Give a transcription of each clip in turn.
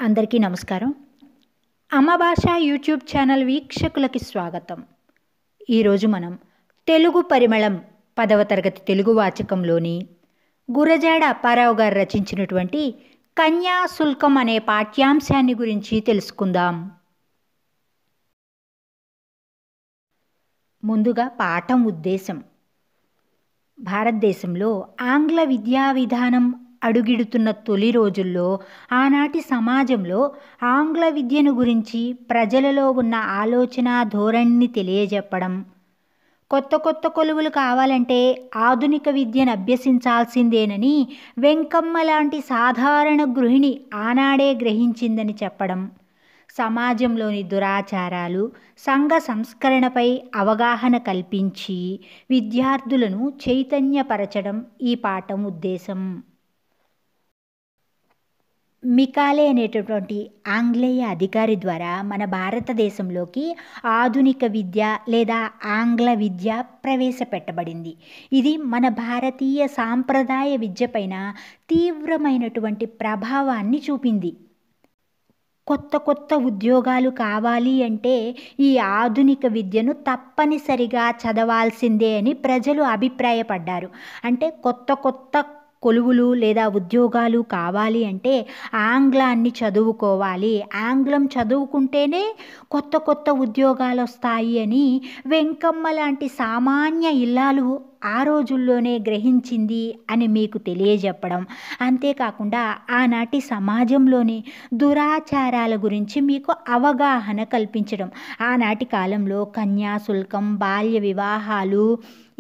అందరికీ నమస్కారం. అమ్మ భాష యూట్యూబ్ ఛానల్ వీక్షకులకి స్వాగతం. ఈరోజు మనం తెలుగు పరిమళం 10వ తరగతి తెలుగు వాచకంలోని గురజాడ అప్పారావు గారు రచించినటువంటి కన్యాశుల్కం అనే పాఠ్యాంశాన్ని గురించి తెలుసుకుందాం. ముందుగా పాఠం ఉద్దేశం. భారతదేశంలో ఆంగ్ల విద్యా విధానం అడుగిడుతున్న తొలి రోజుల్లో ఆనాటి సమాజంలో ఆంగ్ల విద్యను గురించి ప్రజలలో ఉన్న ఆలోచన ధోరణిని తెలియజెప్పడం, కొత్త కొత్త కొలువులు కావాలంటే ఆధునిక విద్యను అభ్యసించాల్సిందేనని వెంకమ్మ లాంటి సాధారణ గృహిణి ఆనాడే గ్రహించిందని చెప్పడం, సమాజంలోని దురాచారాలు, సంఘ సంస్కరణపై అవగాహన కల్పించి విద్యార్థులను చైతన్యపరచడం ఈ పాఠం ఉద్దేశం. మికాలే అనేటటువంటి ఆంగ్లేయ అధికారి ద్వారా మన భారతదేశంలోకి ఆధునిక విద్య లేదా ఆంగ్ల విద్య ప్రవేశపెట్టబడింది. ఇది మన భారతీయ సాంప్రదాయ విద్యపైన తీవ్రమైనటువంటి ప్రభావాన్ని చూపింది. కొత్త కొత్త ఉద్యోగాలు కావాలి అంటే ఈ ఆధునిక విద్యను తప్పనిసరిగా చదవాల్సిందే అని ప్రజలు అభిప్రాయపడ్డారు. అంటే కొత్త కొత్త కొలువులు లేదా ఉద్యోగాలు కావాలి అంటే ఆంగ్లాన్ని చదువుకోవాలి, ఆంగ్లం చదువుకుంటేనే కొత్త కొత్త ఉద్యోగాలు వస్తాయి అని వెంకమ్మ లాంటి సామాన్య ఇల్లాలు ఆ రోజుల్లోనే గ్రహించింది అని మీకు తెలియజెప్పడం, అంతేకాకుండా ఆనాటి సమాజంలోని దురాచారాల గురించి మీకు అవగాహన కల్పించడం. ఆనాటి కాలంలో కన్యాశుల్కం, బాల్య వివాహాలు,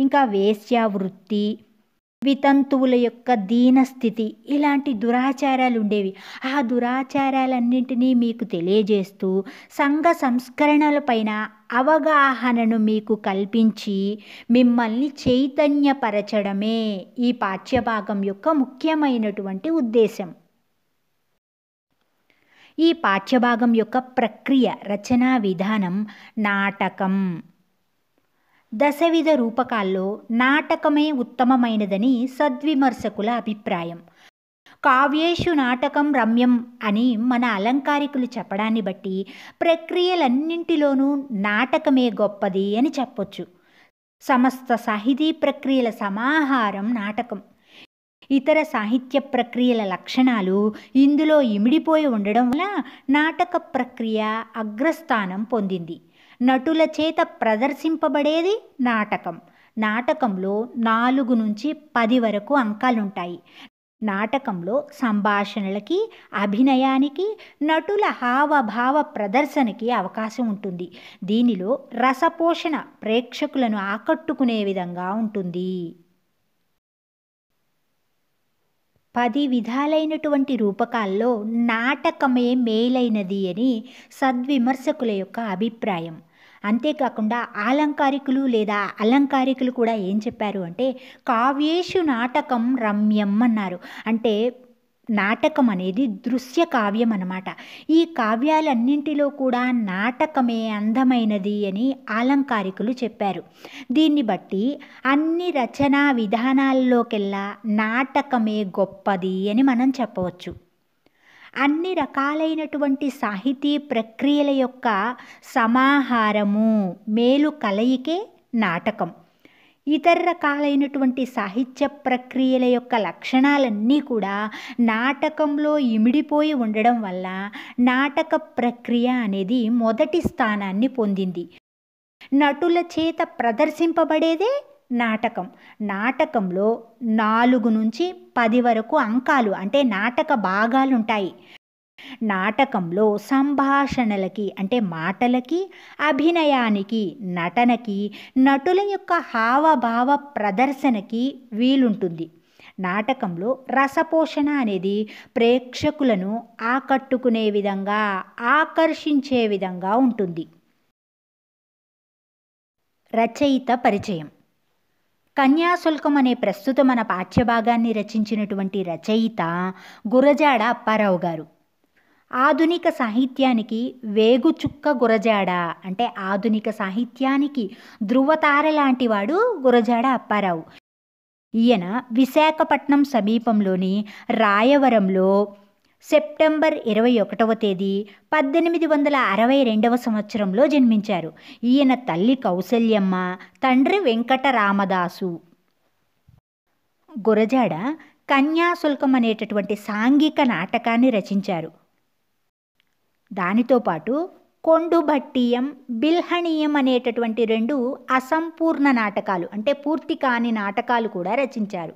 ఇంకా వేశ్యావృత్తి, వితంతువుల యొక్క దీనస్థితి, ఇలాంటి దురాచారాలు ఉండేవి. ఆ దురాచారాలన్నింటినీ మీకు తెలియజేస్తూ సంఘ సంస్కరణలపైన అవగాహనను మీకు కల్పించి మిమ్మల్ని చైతన్యపరచడమే ఈ పాఠ్యభాగం యొక్క ముఖ్యమైనటువంటి ఉద్దేశం. ఈ పాఠ్యభాగం యొక్క ప్రక్రియ, రచనా విధానం నాటకం. దశవిధ రూపకాల్లో నాటకమే ఉత్తమమైనదని సద్విమర్శకుల అభిప్రాయం. కావ్యేషు నాటకం రమ్యం అని మన అలంకారికులు చెప్పడాన్ని బట్టి ప్రక్రియలన్నింటిలోనూ నాటకమే గొప్పది అని చెప్పొచ్చు. సమస్త సాహితీ ప్రక్రియల సమాహారం నాటకం. ఇతర సాహిత్య ప్రక్రియల లక్షణాలు ఇందులో ఇమిడిపోయి ఉండడం వల్ల నాటక ప్రక్రియ అగ్రస్థానం పొందింది. నటుల చేత ప్రదర్శింపబడేది నాటకం. నాటకంలో 4 నుంచి 10 వరకు అంకాలుంటాయి. నాటకంలో సంభాషణలకి, అభినయానికి, నటుల హావభావ ప్రదర్శనకి అవకాశం ఉంటుంది. దీనిలో రసపోషణ ప్రేక్షకులను ఆకట్టుకునే విధంగా ఉంటుంది. 10 విధాలైనటువంటి రూపకాల్లో నాటకమే మేలైనది అని సద్విమర్శకుల యొక్క అభిప్రాయం. అంతేకాకుండా ఆలంకారికులు లేదా అలంకారికులు కూడా ఏం చెప్పారు అంటే కావ్యేషు నాటకం రమ్యం అన్నారు. అంటే నాటకం అనేది దృశ్య కావ్యం అన్నమాట. ఈ కావ్యాలన్నింటిలో కూడా నాటకమే అందమైనది అని ఆలంకారికులు చెప్పారు. దీన్ని బట్టి అన్ని రచనా విధానాల్లోకెల్లా నాటకమే గొప్పది అని మనం చెప్పవచ్చు. అన్ని రకాలైనటువంటి సాహితీ ప్రక్రియల యొక్క సమాహారము, మేలు కలయికే నాటకం. ఇతర రకాలైనటువంటి సాహిత్య ప్రక్రియల యొక్క లక్షణాలన్నీ కూడా నాటకంలో ఇమిడిపోయి ఉండడం వల్ల నాటక ప్రక్రియ అనేది మొదటి స్థానాన్ని పొందింది. నటుల చేత ప్రదర్శింపబడేదే నాటకం. నాటకంలో 4 నుంచి 10 వరకు అంకాలు అంటే నాటక భాగాలు ఉంటాయి. నాటకంలో సంభాషణలకి అంటే మాటలకి, అభినయానికి, నటనకి, నటుల యొక్క హావభావ ప్రదర్శనకి వీలుంటుంది. నాటకంలో రసపోషణ అనేది ప్రేక్షకులను ఆకట్టుకునే విధంగా, ఆకర్షించే విధంగా ఉంటుంది. రచయిత పరిచయం. కన్యాశుల్కం అనే ప్రస్తుత మన పాఠ్యభాగాన్ని రచించినటువంటి రచయిత గురజాడ అప్పారావు గారు. ఆధునిక సాహిత్యానికి వేగుచుక్క గురజాడ, అంటే ఆధునిక సాహిత్యానికి ధృవతార లాంటివాడు గురజాడ అప్పారావు. ఈయన విశాఖపట్నం సమీపంలోని రాయవరంలో సెప్టెంబర్ 21వ తేదీ 1862 సంవత్సరంలో జన్మించారు. ఈయన తల్లి కౌసల్యమ్మ, తండ్రి వెంకటరామదాసు. గురజాడ కన్యాశుల్కం అనేటటువంటి సాంఘిక నాటకాన్ని రచించారు. దానితో పాటు కొండుభట్టియం, బిల్హణీయం అనేటటువంటి 2 అసంపూర్ణ నాటకాలు, అంటే పూర్తి కాని నాటకాలు కూడా రచించారు.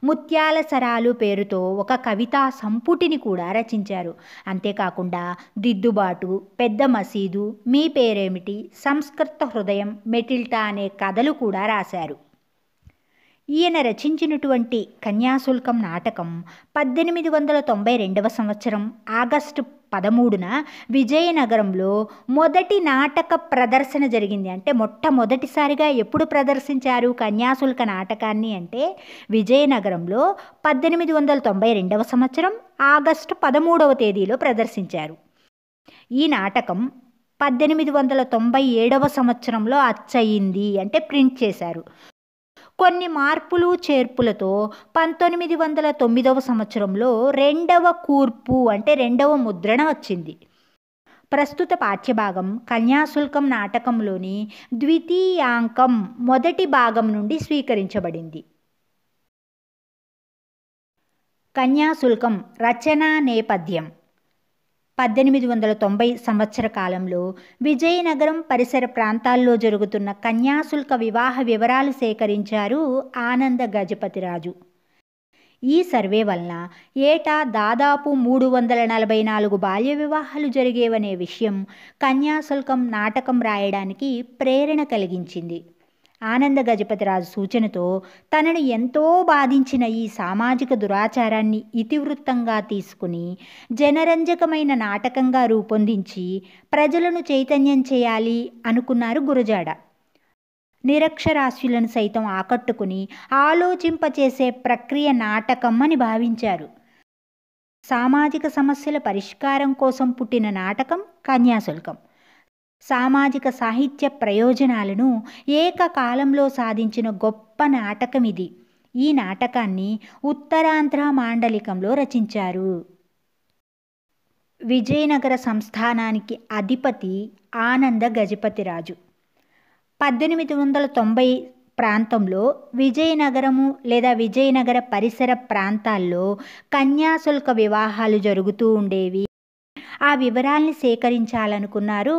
ముత్యాల సరాలు పేరుతో ఒక కవితా సంపుటిని కూడా రచించారు. అంతేకాకుండా దిద్దుబాటు, పెద్ద మసీదు, మీ పేరేమిటి, సంస్కృత హృదయం, మెటిల్టా అనే కథలు కూడా రాశారు. ఈయన రచించినటువంటి కన్యాశుల్కం నాటకం 1892 సంవత్సరం ఆగస్టు 13న విజయనగరంలో మొదటి నాటక ప్రదర్శన జరిగింది. అంటే మొట్టమొదటిసారిగా ఎప్పుడు ప్రదర్శించారు కన్యాశుల్క నాటకాన్ని అంటే విజయనగరంలో 1892 సంవత్సరం ఆగస్టు 13వ తేదీలో ప్రదర్శించారు. ఈ నాటకం 1897 సంవత్సరంలో అచ్చయింది, అంటే ప్రింట్ చేశారు. కొన్ని మార్పులు చేర్పులతో 1909 సంవత్సరంలో 2వ కూర్పు, అంటే 2వ ముద్రణ వచ్చింది. ప్రస్తుత పాఠ్యభాగం కన్యాశుల్కం నాటకంలోని ద్వితీయాంకం మొదటి భాగం నుండి స్వీకరించబడింది. కన్యాశుల్కం రచనా నేపథ్యం 1890 సంవత్సర కాలంలో విజయనగరం పరిసర ప్రాంతాల్లో జరుగుతున్న కన్యాశుల్క వివాహ వివరాలు సేకరించారు ఆనంద గజపతిరాజు. ఈ సర్వే వలన ఏటా దాదాపు 344 బాల్య వివాహాలు జరిగేవనే విషయం కన్యాశుల్కం నాటకం రాయడానికి ప్రేరణ కలిగించింది. ఆనంద గజపతిరాజు సూచనతో తనను ఎంతో బాధించిన ఈ సామాజిక దురాచారాన్ని ఇతివృత్తంగా తీసుకుని జనరంజకమైన నాటకంగా రూపొందించి ప్రజలను చైతన్యం చేయాలి అనుకున్నారు గురజాడ. నిరక్షరాస్యులను సైతం ఆకట్టుకుని ఆలోచింపచేసే ప్రక్రియ నాటకం అని భావించారు. సామాజిక సమస్యల పరిష్కారం కోసం పుట్టిన నాటకం కన్యాశుల్కం. సామాజిక సాహిత్య ప్రయోజనాలను ఏకకాలంలో సాధించిన గొప్ప నాటకం ఇది. ఈ నాటకాన్ని ఉత్తరాంధ్ర మాండలికంలో రచించారు. విజయనగర సంస్థానానికి అధిపతి ఆనంద గజపతిరాజు. 1890 ప్రాంతంలో విజయనగరము లేదా విజయనగర పరిసర ప్రాంతాల్లో కన్యాశుల్క వివాహాలు జరుగుతూ ఉండేవి. ఆ వివరాల్ని సేకరించాలనుకున్నారు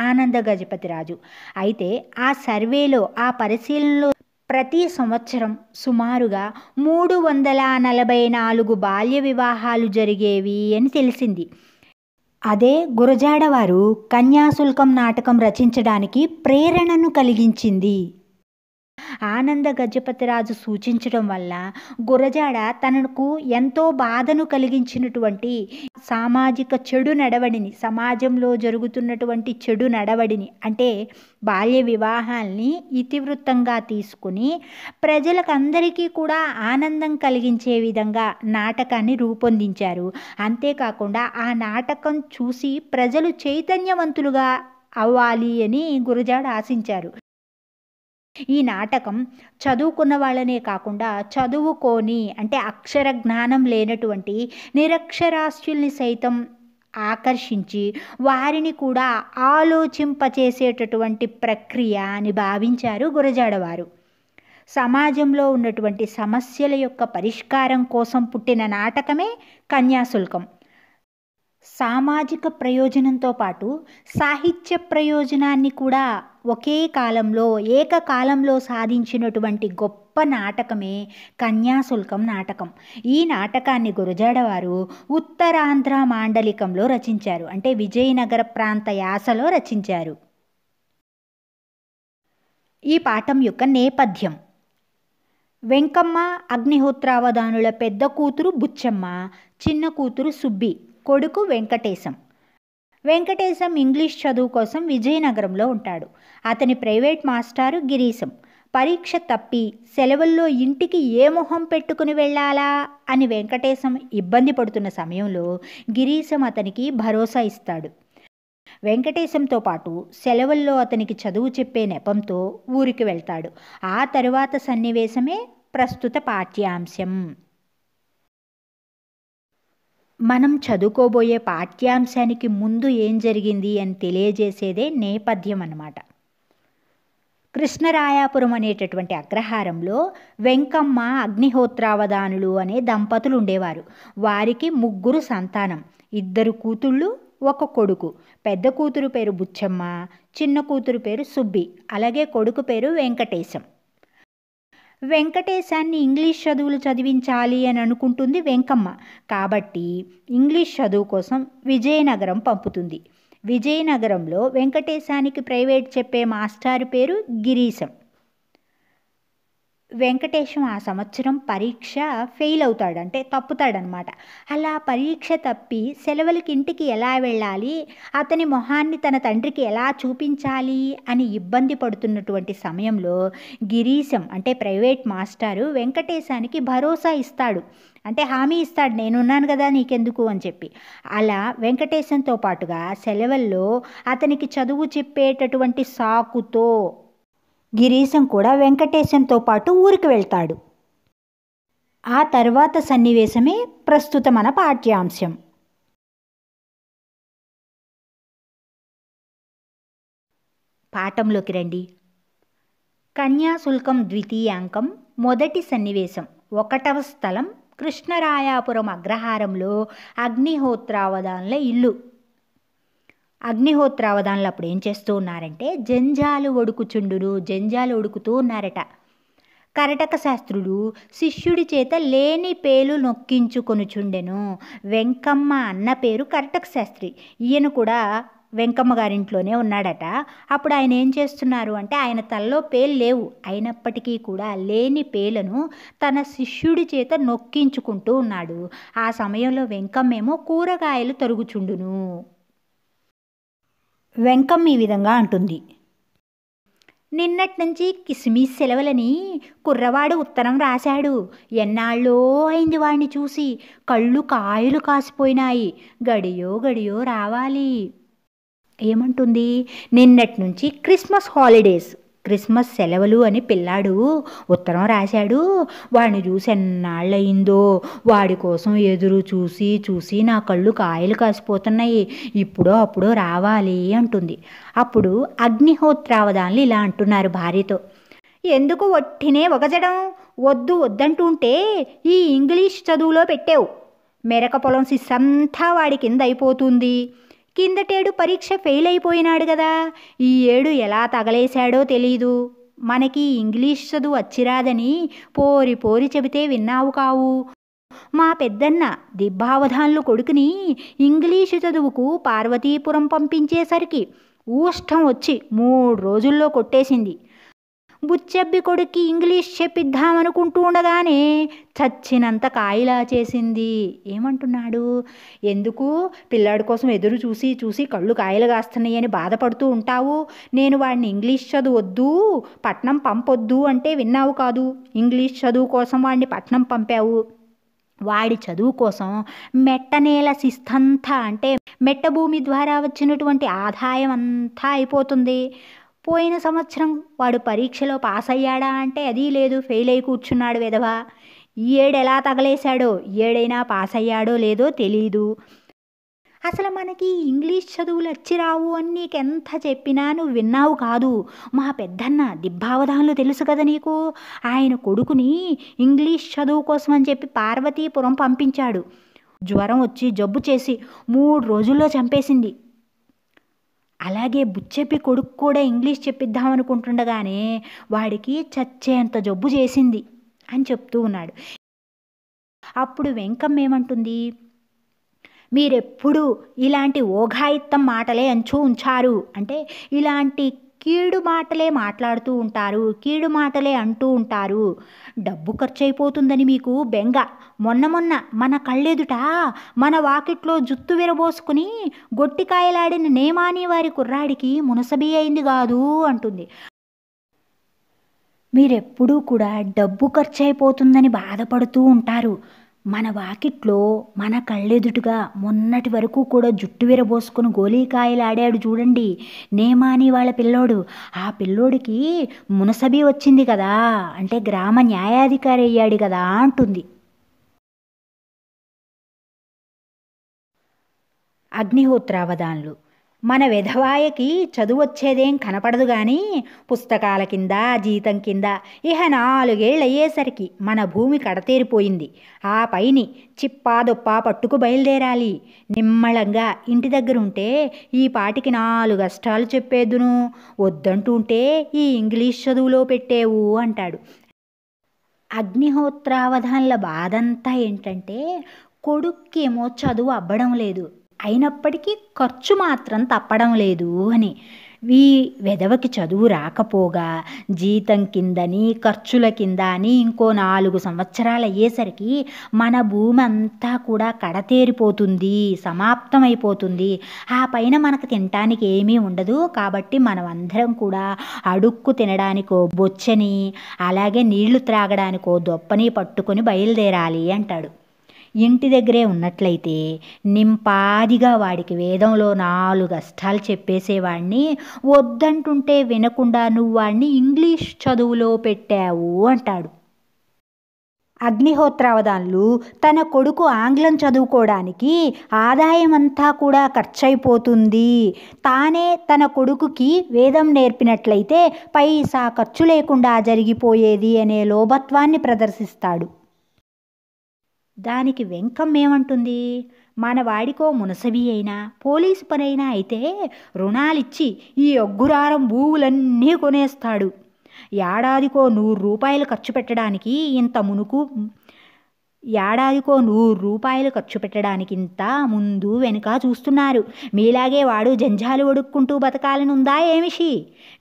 ఆనంద గజపతిరాజు. అయితే ఆ సర్వేలో, ఆ పరిశీలనలో ప్రతి సంవత్సరం సుమారుగా 344 బాల్య వివాహాలు జరిగేవి అని తెలిసింది. అదే గురజాడవారు కన్యాశుల్కం నాటకం రచించడానికి ప్రేరణను కలిగించింది. ఆనంద గజపతిరాజు సూచించడం వల్ల గురజాడ తనకు ఎంతో బాధను కలిగించినటువంటి సామాజిక చెడు నడవడిని, సమాజంలో జరుగుతున్నటువంటి చెడు నడవడిని, అంటే బాల్య వివాహాల్ని ఇతివృత్తంగా తీసుకుని ప్రజలకందరికీ కూడా ఆనందం కలిగించే విధంగా నాటకాన్ని రూపొందించారు. అంతేకాకుండా ఆ నాటకం చూసి ప్రజలు చైతన్యవంతులుగా అవ్వాలి అని గురజాడ ఆశించారు. ఈ నాటకం చదువుకున్న వాళ్ళనే కాకుండా చదువుకోని, అంటే అక్షర జ్ఞానం లేనటువంటి నిరక్షరాస్యుల్ని సైతం ఆకర్షించి వారిని కూడా ఆలోచింపచేసేటటువంటి ప్రక్రియ అని భావించారు గురజాడవారు. సమాజంలో ఉన్నటువంటి సమస్యల యొక్క పరిష్కారం కోసం పుట్టిన నాటకమే కన్యాశుల్కం. సామాజిక ప్రయోజనంతో పాటు సాహిత్య ప్రయోజనాన్ని కూడా ఒకే కాలంలో, ఏకకాలంలో సాధించినటువంటి గొప్ప నాటకమే కన్యాశుల్కం నాటకం. ఈ నాటకాన్ని గురజాడవారు ఉత్తరాంధ్ర మాండలికంలో రచించారు, అంటే విజయనగర ప్రాంత యాసలో రచించారు. ఈ పాఠం యొక్క నేపథ్యం: వెంకమ్మ అగ్నిహోత్రావధానుల పెద్ద కూతురు బుచ్చమ్మ, చిన్న కూతురు సుబ్బి, కొడుకు వెంకటేశం. వెంకటేశం ఇంగ్లీష్ చదువు కోసం విజయనగరంలో ఉంటాడు. అతని ప్రైవేట్ మాస్టారు గిరీశం. పరీక్ష తప్పి సెలవుల్లో ఇంటికి ఏ మొహం పెట్టుకుని వెళ్ళాలా అని వెంకటేశం ఇబ్బంది పడుతున్న సమయంలో గిరీశం అతనికి భరోసా ఇస్తాడు. వెంకటేశంతో పాటు సెలవుల్లో అతనికి చదువు చెప్పే నెపంతో ఊరికి వెళ్తాడు. ఆ తరువాత సన్నివేశమే ప్రస్తుత పాఠ్యాంశం. మనం చదువుకోబోయే పాఠ్యాంశానికి ముందు ఏం జరిగింది అని తెలియజేసేదే నేపథ్యం అన్నమాట. కృష్ణరాయాపురం అనేటటువంటి అగ్రహారంలో వెంకమ్మ అగ్నిహోత్రావధానులు అనే దంపతులు ఉండేవారు. వారికి 3 సంతానం, 2 కూతుళ్ళు, 1 కొడుకు. పెద్ద కూతురు పేరు బుచ్చమ్మ, చిన్న కూతురు పేరు సుబ్బి, అలాగే కొడుకు పేరు వెంకటేశం. వెంకటేశాన్ని ఇంగ్లీష్ చదువులు చదివించాలి అని అనుకుంటుంది వెంకమ్మ. కాబట్టి ఇంగ్లీష్ చదువు కోసం విజయనగరం పంపుతుంది. విజయనగరంలో వెంకటేశానికి ప్రైవేట్ చెప్పే మాస్టారు పేరు గిరీశం. వెంకటేశం ఆ సంవత్సరం పరీక్ష ఫెయిల్ అవుతాడు, అంటే తప్పుతాడనమాట. అలా పరీక్ష తప్పి సెలవులకి ఇంటికి ఎలా వెళ్ళాలి, అతని మొహాన్ని తన తండ్రికి ఎలా చూపించాలి అని ఇబ్బంది పడుతున్నటువంటి సమయంలో గిరీశం అంటే ప్రైవేట్ మాస్టారు వెంకటేశానికి భరోసా ఇస్తాడు, అంటే హామీ ఇస్తాడు, నేనున్నాను కదా నీకెందుకు అని చెప్పి. అలా వెంకటేశంతో పాటుగా సెలవుల్లో అతనికి చదువు చెప్పేటటువంటి సాకుతో గిరీశం కూడా వెంకటేశంతో పాటు ఊరికి వెళ్తాడు. ఆ తర్వాత సన్నివేశమే ప్రస్తుత మన పాఠ్యాంశం. పాఠంలోకి రండి. కన్యాశుల్కం ద్వితీయాంకం మొదటి సన్నివేశం. 1వ స్థలం కృష్ణరాయాపురం అగ్రహారంలో అగ్నిహోత్రావధానుల ఇల్లు. అగ్నిహోత్రావధానులు అప్పుడు ఏం చేస్తూ ఉన్నారంటే జంజాలు ఒడుకుతూ ఉన్నారట. కరటక శాస్త్రుడు శిష్యుడి చేత లేని పేలు నొక్కించుకొనుచుండెను. వెంకమ్మ అన్న పేరు కరటక శాస్త్రి, ఈయన కూడా వెంకమ్మ గారింట్లోనే ఉన్నాడట. అప్పుడు ఆయన ఏం చేస్తున్నారు అంటే ఆయన తలలో పేలు లేవు, అయినప్పటికీ కూడా లేని పేలను తన శిష్యుడి చేత నొక్కించుకుంటూ ఉన్నాడు. ఆ సమయంలో వెంకమ్మేమో కూరగాయలు తరుగుచుండును. వెంకమ్మ ఈ విధంగా అంటుంది. నిన్నటి నుంచి కిస్మిస్ సెలవులని కుర్రవాడు ఉత్తరం రాశాడు. ఎన్నాళ్ళో అయింది వాడిని చూసి, కళ్ళు కాయలు కాసిపోయినాయి, గడియో రావాలి. ఏమంటుంది? నిన్నటి నుంచి క్రిస్మస్ సెలవులు అని పిల్లాడు ఉత్తరం రాశాడు. వాడిని చూసి ఎన్నాళ్ళయిందో, వాడి కోసం ఎదురు చూసి నా కళ్ళు కాయలు కాసిపోతున్నాయి, ఇప్పుడో అప్పుడో రావాలి అంటుంది. అప్పుడు అగ్నిహోత్రావధానులు ఇలా అంటున్నారు భార్యతో, ఎందుకు ఒట్టినే ఒకజడం, వద్దంటుంటే ఈ ఇంగ్లీష్ చదువులో పెట్టావు. మెరక పొలం సిస్సంతా వాడి కింద అయిపోతుంది. కిందటేడు పరీక్ష ఫెయిల్ అయిపోయినాడు కదా, ఈ ఏడు ఎలా తగలేశాడో తెలీదు. మనకి ఇంగ్లీష్ చదువు వచ్చిరాదని పోరి చెబితే విన్నావు కావు. మా పెద్దన్న దిబ్బావధానులు కొడుకుని ఇంగ్లీషు చదువుకు పార్వతీపురం పంపించేసరికి ఊష్టం వచ్చి 3 రోజుల్లో కొట్టేసింది. బుచ్చబ్బి కొడుక్కి ఇంగ్లీష్ చెప్పిద్దామనుకుంటూ ఉండగానే చచ్చినంత కాయిలా చేసింది. ఏమంటున్నాడు? ఎందుకు పిల్లాడి కోసం ఎదురు చూసి కళ్ళు కాయలు కాస్తున్నాయని బాధపడుతూ ఉంటావు. నేను వాడిని ఇంగ్లీష్ చదువు వద్దు, పట్నం పంపొద్దు అంటే విన్నావు కాదు. ఇంగ్లీష్ చదువు కోసం వాడిని పట్నం పంపావు. వాడి చదువు కోసం మెట్టనేల శిస్తంతా, అంటే మెట్ట భూమి ద్వారా వచ్చినటువంటి ఆదాయం అంతా అయిపోతుంది. పోయిన సంవత్సరం వాడు పరీక్షలో పాస్ అయ్యాడా అంటే అది లేదు, ఫెయిల్ అయి కూర్చున్నాడు వెధవ. ఈ ఏడు ఎలా తగలేశాడో, ఏడైనా పాస్ అయ్యాడో లేదో తెలీదు. అసలు మనకి ఇంగ్లీష్ చదువులు వచ్చిరావు అని నీకెంత చెప్పినా నువ్వు విన్నావు కాదు. మా పెద్దన్న దిబ్బావధానులు తెలుసు కదా నీకు, ఆయన కొడుకుని ఇంగ్లీష్ చదువు కోసం అని చెప్పి పార్వతీపురం పంపించాడు. జ్వరం వచ్చి జబ్బు చేసి 3 రోజుల్లో చంపేసింది. అలాగే బుచ్చెప్పి కొడుకు కూడా ఇంగ్లీష్ చెప్పిద్దామనుకుంటుండగానే వాడికి చచ్చేంత జబ్బు చేసింది అని చెప్తూ ఉన్నాడు. అప్పుడు వెంకమ్మ ఏమంటుంది? మీరెప్పుడు ఇలాంటి ఓఘాయిత్తం మాటలే ఉంచారు, అంటే ఇలాంటి కీడు మాటలే మాట్లాడుతూ ఉంటారు, కీడు మాటలే అంటూ ఉంటారు. డబ్బు ఖర్చు అయిపోతుందని మీకు బెంగ. మొన్న మన కళ్ళెదుట మన వాకిట్లో జుత్తు విరబోసుకుని గొట్టికాయలాడిన నేమాని వారి కుర్రాడికి మునసబీ అయింది కాదు అంటుంది. మీరెప్పుడూ కూడా డబ్బు ఖర్చు అయిపోతుందని బాధపడుతూ ఉంటారు. మన వాకిట్లో మన కళ్ళెదుటుగా మొన్నటి వరకు కూడా జుట్టు విరబోసుకుని గోలీకాయలాడాడు చూడండి, నేమాని వాళ్ళ పిల్లోడు. ఆ పిల్లోడికి మునసబీ వచ్చింది కదా, అంటే గ్రామ న్యాయాధికారి అయ్యాడు కదా అంటుంది. అగ్నిహోత్రావధాన్లు. మన వెధవాయకి చదువొచ్చేదేం కనపడదు గాని పుస్తకాల కింద జీతం కింద ఇహ 4 ఏళ్ళయ్యేసరికి మన భూమి కడతేరిపోయింది. ఆ పైని చిప్పాదొప్పా పట్టుకు బయలుదేరాలి. నిమ్మళంగా ఇంటి దగ్గరుంటే ఈ పాటికి 4 అష్టాలు చెప్పేదును. వద్దంటుంటే ఈ ఇంగ్లీష్ చదువులో పెట్టేవు అంటాడు. అగ్నిహోత్రావధాన్ల బాధంతా ఏంటంటే కొడుక్కేమో చదువు అబ్బడం లేదు, అయినప్పటికీ ఖర్చు మాత్రం తప్పడం లేదు అని. ఈ వెధవకి చదువు రాకపోగా జీతం కిందని ఖర్చుల కింద అని ఇంకో 4 సంవత్సరాలు అయ్యేసరికి మన భూమి అంతా కూడా కడతేరిపోతుంది, సమాప్తమైపోతుంది. ఆ పైన మనకు తినటానికి ఏమీ ఉండదు. కాబట్టి మనం అందరం కూడా అడుక్కు తినడానికో బొచ్చని, అలాగే నీళ్లు త్రాగడానికో దొప్పని పట్టుకొని బయలుదేరాలి అంటాడు. ఇంటి దగ్గరే ఉన్నట్లయితే నింపాదిగా వాడికి వేదంలో 4 అష్టాలు చెప్పేసేవాడిని వద్దంటుంటే వినకుండా నువ్వు వాడిని ఇంగ్లీష్ చదువులో పెట్టావు అంటాడు. అగ్నిహోత్రావధాన్లు తన కొడుకు ఆంగ్లం చదువుకోవడానికి ఆదాయం అంతా కూడా ఖర్చయిపోతుంది, తానే తన కొడుకుకి వేదం నేర్పినట్లయితే పైసా ఖర్చు లేకుండా జరిగిపోయేది అనే లోభత్వాన్ని ప్రదర్శిస్తాడు. దానికి వెంకమ్మ ఏమంటుంది? మన వాడికో మునసబి అయినా పోలీసు పనైనా అయితే రుణాలిచ్చి ఈ ఒగ్గురారం భూములన్నీ కొనేస్తాడు. ఏడాదికో 100 రూపాయలు ఖర్చు పెట్టడానికి ఇంత మునుకు ఏడాదికో 100 రూపాయలు ఖర్చు పెట్టడానికి ఇంత ముందు వెనుక చూస్తున్నారు. మీలాగే వాడు జంజాలు ఒడుక్కుంటూ బతకాలనుందా ఏమిషి?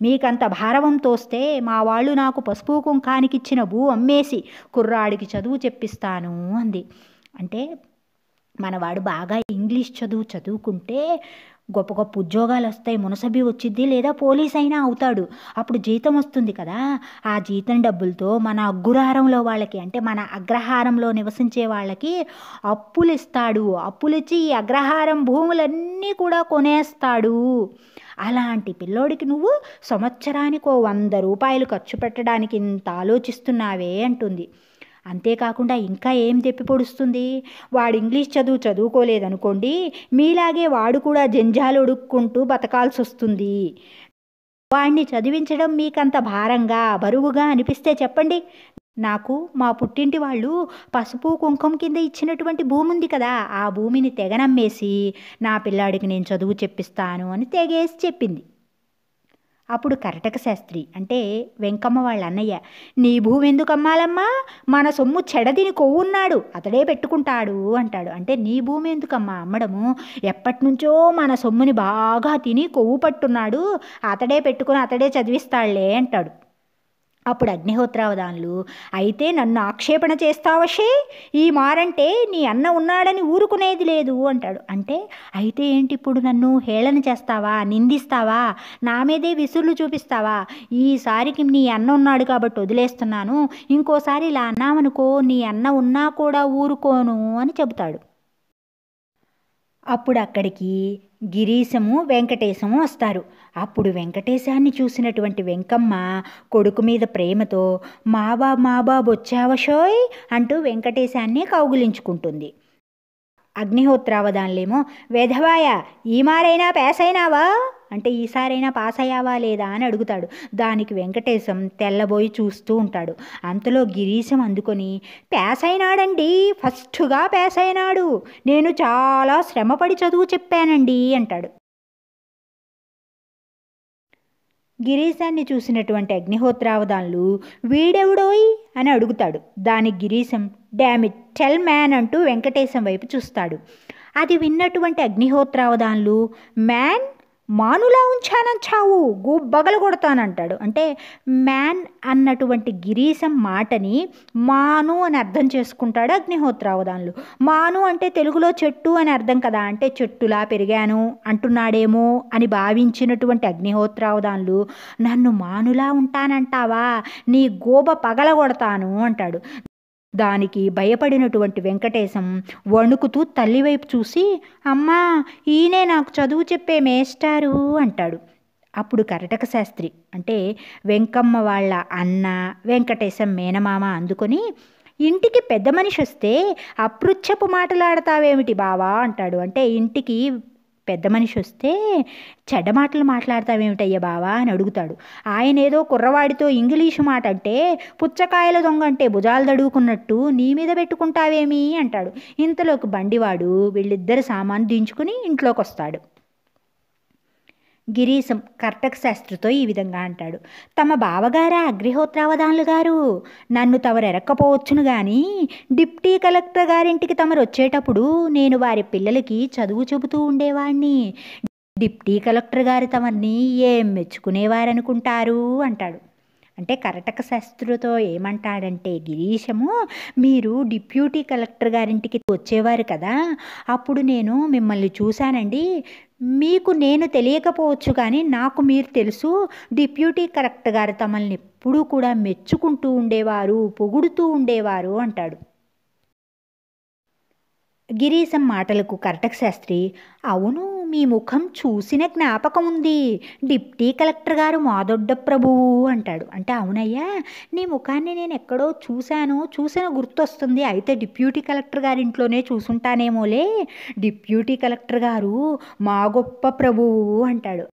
మీకంత భారవం తోస్తే మా వాళ్ళు నాకు పసుపు కుంకానికిచ్చిన భూ అమ్మేసి కుర్రాడికి చదువు చెప్పిస్తాను అంది. అంటే మనవాడు బాగా ఇంగ్లీష్ చదువుకుంటే గొప్ప గొప్ప ఉద్యోగాలు వస్తాయి, మునసబి వచ్చిద్ది, లేదా పోలీస్ అయినా అవుతాడు. అప్పుడు జీతం వస్తుంది కదా, ఆ జీతం డబ్బులతో మన అగ్గురారంలో వాళ్ళకి, అంటే మన అగ్రహారంలో నివసించే వాళ్ళకి అప్పులు ఇస్తాడు. అప్పులిచ్చి ఈ అగ్రహారం భూములన్నీ కూడా కొనేస్తాడు. అలాంటి పిల్లోడికి నువ్వు సంవత్సరానికి 100 రూపాయలు ఖర్చు పెట్టడానికి ఇంత ఆలోచిస్తున్నావే అంటుంది. అంతేకాకుండా ఇంకా ఏం తెప్పి పొడుస్తుంది? వాడు ఇంగ్లీష్ చదువుకోలేదనుకోండి, మీలాగే వాడు కూడా జంజాలు ఒడుక్కుంటూ బతకాల్సి వస్తుంది. వాడిని చదివించడం మీకంత భారంగా బరువుగా అనిపిస్తే చెప్పండి. నాకు మా పుట్టింటి వాళ్ళు పసుపు కుంకుమ కింద ఇచ్చినటువంటి భూమి ఉంది కదా, ఆ భూమిని తెగనమ్మేసి నా పిల్లాడికి నేను చదువు చెప్పిస్తాను అని తెగేసి చెప్పింది. అప్పుడు కరటక శాస్త్రి అంటే వెంకమ్మ వాళ్ళ అన్నయ్య, నీ భూమి ఎందుకు అమ్మాలమ్మా? మన సొమ్ము చెడదిని కొవ్వున్నాడు, అతడే పెట్టుకుంటాడు అంటాడు. అంటే నీ భూమి ఎందుకమ్మా అమ్మడము? ఎప్పటినుంచో మన సొమ్ముని బాగా తిని కొవ్వు పట్టున్నాడు, అతడే పెట్టుకుని అతడే చదివిస్తాడులే అంటాడు. అప్పుడు అగ్నిహోత్రావధాన్లు, అయితే నన్ను ఆక్షేపణ చేస్తావషే, ఈ మారంటే నీ అన్న ఉన్నాడని ఊరుకునేది లేదు అంటాడు. అంటే అయితే ఏంటి, ఇప్పుడు నన్ను హేళన చేస్తావా, నిందిస్తావా, నా మీదే విసురులు చూపిస్తావా? ఈసారికి నీ అన్న ఉన్నాడు కాబట్టి వదిలేస్తున్నాను, ఇంకోసారి ఇలా అన్నామనుకో నీ అన్న ఉన్నా కూడా ఊరుకోను అని చెబుతాడు. అప్పుడు అక్కడికి గిరీశము వెంకటేశము వస్తారు. అప్పుడు వెంకటేశాన్ని చూసినటువంటి వెంకమ్మ కొడుకు మీద ప్రేమతో మా బాబు వచ్చావషోయ్ అంటూ వెంకటేశాన్ని కౌగులించుకుంటుంది. అగ్నిహోత్రావధాన్లేమో, వెధవాయ ఈ మారైనా పాస్ అయినావా అంటే ఈసారైనా పాస్ అయ్యావా లేదా అని అడుగుతాడు. దానికి వెంకటేశం తెల్లబోయి చూస్తూ ఉంటాడు. అంతలో గిరీశం అందుకొని, పాస్ అయినాడండి, ఫస్ట్గా పాస్ అయినాడు, నేను చాలా శ్రమపడి చదువు చెప్పానండి అంటాడు. గిరీశాన్ని చూసినటువంటి అగ్నిహోత్రావధాన్లు, వీడెవడోయ్ అని అడుగుతాడు. దానికి గిరీశం, డామిట్ టెల్ మ్యాన్ అంటూ వెంకటేశం వైపు చూస్తాడు. అది విన్నటువంటి అగ్నిహోత్రావధాన్లు, మ్యాన్ మానులా ఉంచానంచావు, బగలు కొడతానంటాడు. అంటే మ్యాన్ అన్నటువంటి గిరీశం మాటని మాను అని అర్థం చేసుకుంటాడు అగ్నిహోత్రావధాన్లు. మాను అంటే తెలుగులో చెట్టు అని అర్థం కదా, అంటే చెట్టులా పెరిగాను అంటున్నాడేమో అని భావించినటువంటి అగ్నిహోత్రావధాన్లు, నన్ను మానులా ఉంటానంటావా, నీ గోబ పగలగొడతాను అంటాడు. దానికి భయపడినటువంటి వెంకటేశం వణుకుతూ తల్లివైపు చూసి, అమ్మా ఈయనే నాకు చదువు చెప్పే మేస్టారు అంటాడు. అప్పుడు కరటక శాస్త్రి అంటే వెంకమ్మ వాళ్ళ అన్న వెంకటేశం మేనమామ అందుకొని, ఇంటికి పెద్ద మనిషి వస్తే అపృచ్ఛపు మాటలాడతావేమిటి బావా అంటాడు. అంటే ఇంటికి పెద్ద మనిషి వస్తే చెడ్డ మాటలు మాట్లాడతావేమిటయ్యా బావా అని అడుగుతాడు. ఆయన ఏదో కుర్రవాడితో ఇంగ్లీషు మాట అంటే పుచ్చకాయల దొంగ అంటే భుజాలు దడువుకున్నట్టు నీ మీద పెట్టుకుంటావేమి అంటాడు. ఇంతలోకి బండివాడు వీళ్ళిద్దరు సామాను దించుకుని ఇంట్లోకి వస్తాడు. గిరీశం కర్టక శాస్త్రితో ఈ విధంగా అంటాడు. తమ బావగారా అగ్నిహోత్రావధానులు గారు, నన్ను తమరు ఎరక్కపోవచ్చును గాని డిప్టీ కలెక్టర్ గారింటికి తమరు వచ్చేటప్పుడు నేను వారి పిల్లలకి చదువు చెబుతూ ఉండేవాణ్ణి. డిప్టీ కలెక్టర్ గారు తమరిని ఏం మెచ్చుకునేవారనుకుంటారు అంటాడు. అంటే కర్టక శాస్త్రితో ఏమంటాడంటే గిరీశము, మీరు డిప్యూటీ కలెక్టర్ గారింటికి వచ్చేవారు కదా, అప్పుడు నేను మిమ్మల్ని చూశానండి. మీకు నేను తెలియకపోవచ్చు కానీ నాకు మీరు తెలుసు. డిప్యూటీ కలెక్టర్ గారు తమల్ని ఎప్పుడూ కూడా మెచ్చుకుంటూ ఉండేవారు, పొగుడుతూ ఉండేవారు అంటాడు. గిరీశం మాటలకు కర్టక శాస్త్రి, అవును, మీ ముఖం చూసిన జ్ఞాపకం ఉంది. డిప్టీ కలెక్టర్ గారు మాదొడ్డ ప్రభువు అంటాడు. అంటే అవునయ్యా, నీ ముఖాన్ని నేను ఎక్కడో చూసిన గుర్తొస్తుంది. అయితే డిప్యూటీ కలెక్టర్ గారి ఇంట్లోనే చూసుంటానేమోలే. డిప్యూటీ కలెక్టర్ గారు మా గొప్ప ప్రభువు అంటాడు.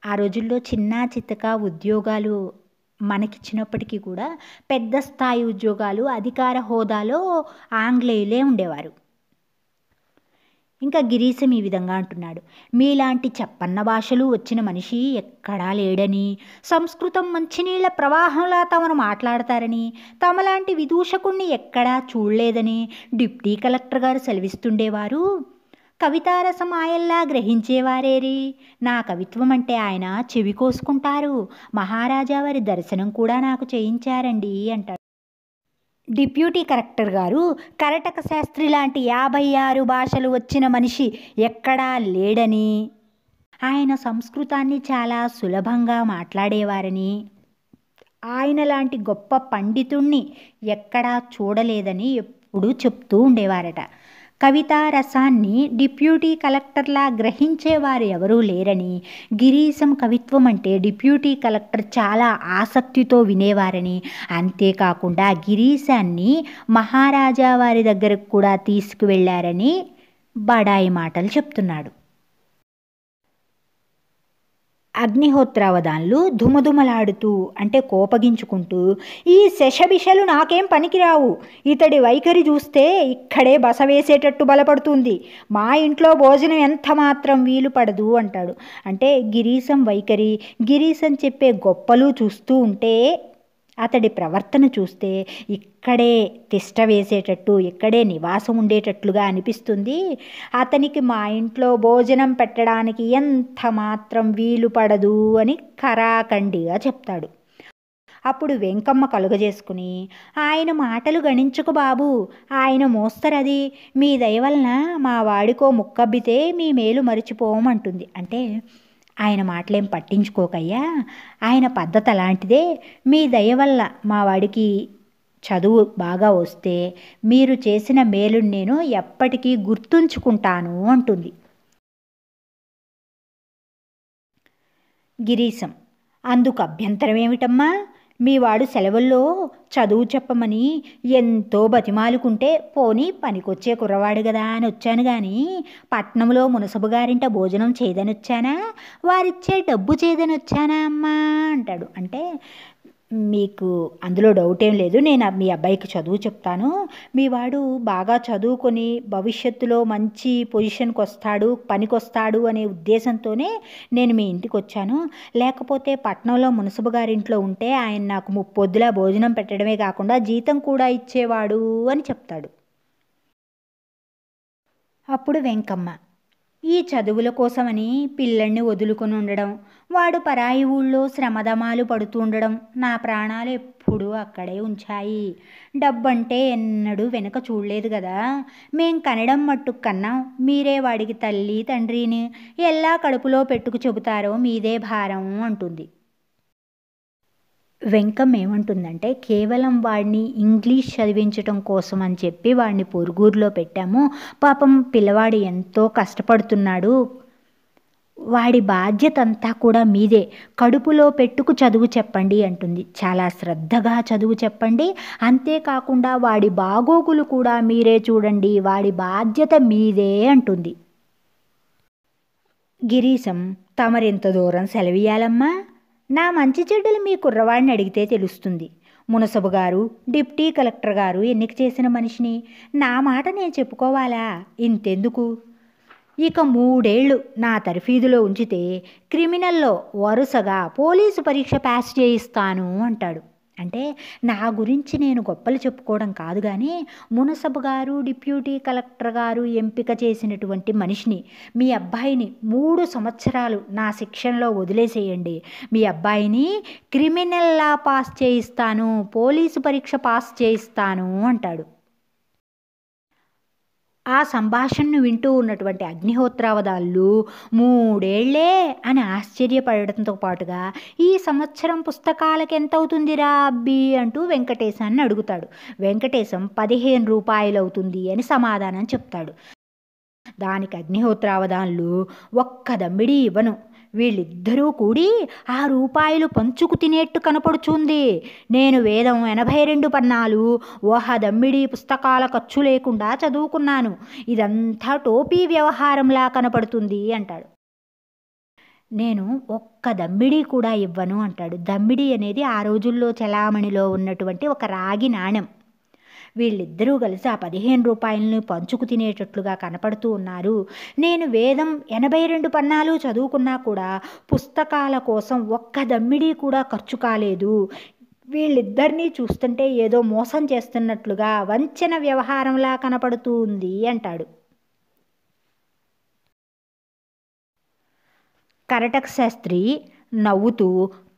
ఆ రోజుల్లో చిన్న చితక ఉద్యోగాలు మనకిచ్చినప్పటికీ కూడా పెద్ద స్థాయి ఉద్యోగాలు అధికార హోదాలో ఆంగ్లేయులే ఉండేవారు. ఇంకా గిరీశం ఈ విధంగా అంటున్నాడు. మీలాంటి చెప్పన్న భాషలు వచ్చిన మనిషి ఎక్కడా లేడని, సంస్కృతం మంచినీళ్ల ప్రవాహంలా తమను మాట్లాడతారని, తమలాంటి విదూషకుణ్ణి ఎక్కడా చూడలేదని డిప్టీ కలెక్టర్ గారు సెలవిస్తుండేవారు. కవితారసం ఆయల్లా గ్రహించేవారేరి. నా కవిత్వం అంటే ఆయన చెవి కోసుకుంటారు. మహారాజా వారి దర్శనం కూడా నాకు చేయించారండి అంటాడు. డిప్యూటీ కలెక్టర్ గారు కర్టక శాస్త్రి లాంటి 56 భాషలు వచ్చిన మనిషి ఎక్కడా లేడని, ఆయన సంస్కృతాన్ని చాలా సులభంగా మాట్లాడేవారని, ఆయన లాంటి గొప్ప పండితుణ్ణి ఎక్కడా చూడలేదని ఎప్పుడూ చెప్తూ ఉండేవారట. కవితా రసాన్ని డిప్యూటీ కలెక్టర్లా గ్రహించేవారు ఎవరూ లేరని, గిరీశం కవిత్వం అంటే డిప్యూటీ కలెక్టర్ చాలా ఆసక్తితో వినేవారని, అంతేకాకుండా గిరీశాన్ని మహారాజా వారి దగ్గరకు కూడా తీసుకువెళ్ళారని బడాయి మాటలు చెప్తున్నాడు. అగ్నిహోత్రావధాన్లు ధుమధుమలాడుతూ అంటే కోపగించుకుంటూ, ఈ శషబిషలు నాకేం పనికిరావు. ఇతడి వైఖరి చూస్తే ఇక్కడే బస వేసేటట్టు బలపడుతుంది. మా ఇంట్లో భోజనం ఎంత మాత్రం వీలు పడదు అంటాడు. అంటే గిరీశం వైఖరి, గిరీశం చెప్పే గొప్పలు చూస్తూ ఉంటే, అతడి ప్రవర్తన చూస్తే ఇక్కడే తిష్ట వేసేటట్టు, ఇక్కడే నివాసం ఉండేటట్లుగా అనిపిస్తుంది. అతనికి మా ఇంట్లో భోజనం పెట్టడానికి ఎంత మాత్రం వీలు పడదు అని ఖరాఖండిగా చెప్తాడు. అప్పుడు వెంకమ్మ కలుగజేసుకుని, ఆయన మాటలు గణించుకు బాబు, ఆయన మోస్తరది. మీ దయ వలన మా వాడికో ముక్కబ్బితే మీ మేలు మరిచిపోమంటుంది. అంటే ఆయన మాటలేం పట్టించుకోకయ్యా, ఆయన పద్ధతి అలాంటిదే. మీ దయ వల్ల మా వాడికి చదువు బాగా వస్తే మీరు చేసిన మేలుని నేను ఎప్పటికీ గుర్తుంచుకుంటాను అంటుంది. గిరీశం, అందుకు అభ్యంతరం ఏమిటమ్మా? మీ వాడు సెలవుల్లో చదువు చెప్పమని ఎంతో బతిమాలుకుంటే, పోనీ పనికొచ్చే కుర్రవాడు కదా అని వచ్చాను కానీ పట్నంలో మునసబు గారింట భోజనం చేయదని వచ్చానా, వారిచ్చే డబ్బు చేయదని వచ్చానా అమ్మా అంటాడు. అంటే మీకు అందులో డౌట్ ఏం లేదు, నేను మీ అబ్బాయికి చదువు చెప్తాను. మీ వాడు బాగా చదువుకొని భవిష్యత్తులో మంచి పొజిషన్కి వస్తాడు, పనికొస్తాడు అనే ఉద్దేశంతోనే నేను మీ ఇంటికి వచ్చాను. లేకపోతే పట్నంలో మునసబు గారింట్లో ఉంటే ఆయన నాకు ముప్పొద్దులా భోజనం పెట్టడమే కాకుండా జీతం కూడా ఇచ్చేవాడు అని చెప్తాడు. అప్పుడు వెంకమ్మ, ఈ చదువుల కోసమని పిల్లల్ని వదులుకొని ఉండడం, వాడు పరాయి ఊళ్ళో శ్రమదమాలు పడుతూ ఉండడం నా ప్రాణాలు ఎప్పుడూ అక్కడే ఉంచాయి. డబ్బంటే ఎన్నడూ వెనక చూడలేదు కదా. మేం కనడం మట్టుకు కన్నాం, మీరే వాడికి తల్లి తండ్రిని. ఎలా కడుపులో పెట్టుకు చెబుతారో మీదే భారం అంటుంది. వెంకమ్మ ఏమంటుందంటే, కేవలం వాడిని ఇంగ్లీష్ చదివించటం కోసం అని చెప్పి వాడిని పొరుగురులో పెట్టాము. పాపం పిల్లవాడు ఎంతో కష్టపడుతున్నాడు. వాడి బాధ్యత అంతా కూడా మీదే. కడుపులో పెట్టుకు చదువు చెప్పండి అంటుంది. చాలా శ్రద్ధగా చదువు చెప్పండి. అంతేకాకుండా వాడి బాగోగులు కూడా మీరే చూడండి. వాడి బాధ్యత మీదే అంటుంది. గిరీశం, తమరెంత దూరం సెలవియాలమ్మా? నా మంచి చెడ్డలు మీ కుర్రవాడిని అడిగితే తెలుస్తుంది. మునసబు గారు, డిప్టీ కలెక్టర్ గారు ఎన్నిక చేసిన మనిషిని. నా మాట నేను చెప్పుకోవాలా? ఇంతెందుకు, ఇక 3 ఏళ్ళు నా తర్ఫీదులో ఉంచితే క్రిమినల్లో వరుసగా పోలీసు పరీక్ష పాస్ చేయిస్తాను అంటాడు. అంటే నా గురించి నేను గొప్పలు చెప్పుకోవడం కాదు, కానీ మునసబు గారు, డిప్యూటీ కలెక్టర్ గారు ఎంపిక చేసినటువంటి మనిషిని, మీ అబ్బాయిని 3 సంవత్సరాలు నా శిక్షణలో వదిలేసేయండి, మీ అబ్బాయిని క్రిమినల్ లా పాస్ చేయిస్తాను, పోలీసు పరీక్ష పాస్ చేయిస్తాను అంటాడు. ఆ సంభాషణను వింటూ ఉన్నటువంటి అగ్నిహోత్రావధాన్లు 3 ఏళ్లే అని ఆశ్చర్యపడటంతో పాటుగా, ఈ సంవత్సరం పుస్తకాలకు ఎంత అవుతుందిరా అబ్బి అంటూ వెంకటేశాన్ని అడుగుతాడు. వెంకటేశం 15 రూపాయలు అవుతుంది అని సమాధానం చెప్తాడు. దానికి అగ్నిహోత్రావధాన్లు, ఒక్క దమ్మిడి ఇవ్వను, వీళ్ళిద్దరూ కూడి 6 రూపాయలు పంచుకు తినేట్టు కనపడుచుంది. నేను వేదం 82 పన్నాలు, దమ్మిడి పుస్తకాల ఖర్చు లేకుండా చదువుకున్నాను. ఇదంతా టోపీ వ్యవహారంలా కనపడుతుంది అంటాడు. నేను ఒక్క దమ్మిడి కూడా ఇవ్వను అంటాడు. దమ్మిడి అనేది ఆ రోజుల్లో చలామణిలో ఉన్నటువంటి ఒక రాగి నాణెం. వీళ్ళిద్దరూ కలిసి ఆ 15 రూపాయలని పంచుకు తినేటట్లుగా కనపడుతూ ఉన్నారు. నేను వేదం 82 పన్నాలు చదువుకున్నా కూడా పుస్తకాల కోసం ఒక్క దమ్మిడి కూడా ఖర్చు కాలేదు. వీళ్ళిద్దరినీ చూస్తుంటే ఏదో మోసం చేస్తున్నట్లుగా వంచన వ్యవహారంలా కనపడుతూ ఉంది అంటాడు. కరటక శాస్త్రి నవ్వుతూ,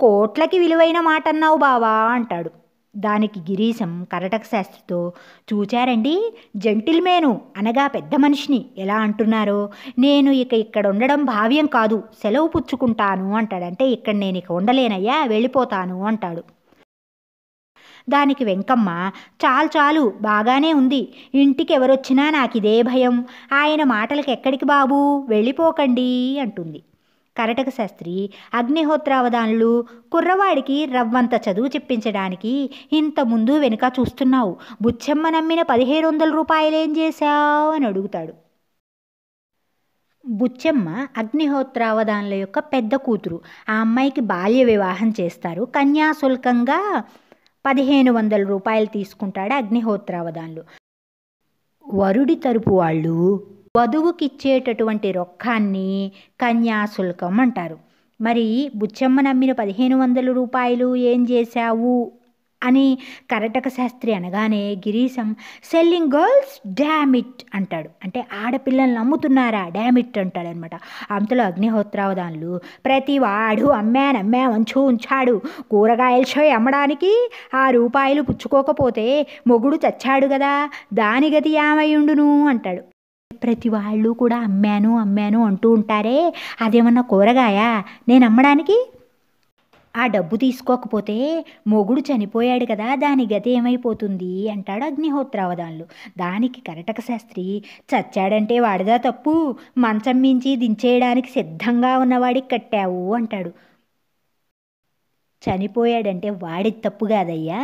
కోట్లకి విలువైన మాట అన్నావు బావా అంటాడు. దానికి గిరీశం కరటక శాస్త్రితో, చూచారండి, జెంటిల్మేను అనగా పెద్ద మనిషిని ఎలా అంటున్నారో. నేను ఇక్కడ ఉండడం భావ్యం కాదు, సెలవు పుచ్చుకుంటాను అంటాడు. అంటే ఇక్కడ నేను ఇక ఉండలేనయ్యా, వెళ్ళిపోతాను అంటాడు. దానికి వెంకమ్మ, చాలు చాలు, బాగానే ఉంది, ఇంటికి ఎవరొచ్చినా నాకిదే భయం, ఆయన మాటలకు ఎక్కడికి బాబు, వెళ్ళిపోకండి అంటుంది. కరటక శాస్త్రి, అగ్నిహోత్రావధాన్లు, కుర్రవాడికి రవ్వంత చదువు చెప్పించడానికి ఇంత ముందు వెనుక చూస్తున్నావు, బుచ్చమ్మ నమ్మిన 1500 రూపాయలేం చేశావు అని అడుగుతాడు. బుచ్చమ్మ అగ్నిహోత్రావధాన్ల యొక్క పెద్ద కూతురు. ఆ అమ్మాయికి బాల్య వివాహం చేస్తారు. కన్యాశుల్కంగా 1500 రూపాయలు తీసుకుంటాడు అగ్నిహోత్రావధాన్లు. వరుడి తరపు వాళ్ళు వధువుకిచ్చేటటువంటి రొక్కాన్ని కన్యాశుల్కం అంటారు. మరి బుచ్చమ్మ నమ్మిన 1500 రూపాయలు ఏం చేశావు అని కరటక శాస్త్రి అనగానే గిరీశం, సెల్లింగ్ గర్ల్స్ డామిట్ అంటాడు. అంటే ఆడపిల్లల్ని నమ్ముతున్నారా, డామిట్ అంటాడు అనమాట. అంతలో అగ్నిహోత్రావధాన్లు, ప్రతి వాడు అమ్మామంచు ఉంచాడు, కూరగాయల షోయ్ అమ్మడానికి 6 రూపాయలు పుచ్చుకోకపోతే మొగుడు చచ్చాడు కదా, దాని గతి ఏమయ్యుండును అంటాడు. ప్రతి వాళ్ళు కూడా అమ్మాను అంటూ ఉంటారే, అదేమన్నా కూరగాయ నేను అమ్మడానికి? ఆ డబ్బు తీసుకోకపోతే మొగుడు చనిపోయాడు కదా, దాని గతి ఏమైపోతుంది అంటాడు అగ్నిహోత్రావధాన్లు. దానికి కరటక శాస్త్రి, చచ్చాడంటే వాడిదా తప్పు, మంచం మించి దించేయడానికి సిద్ధంగా ఉన్నవాడికి కట్టావు అంటాడు. చనిపోయాడంటే వాడి తప్పు కాదయ్యా,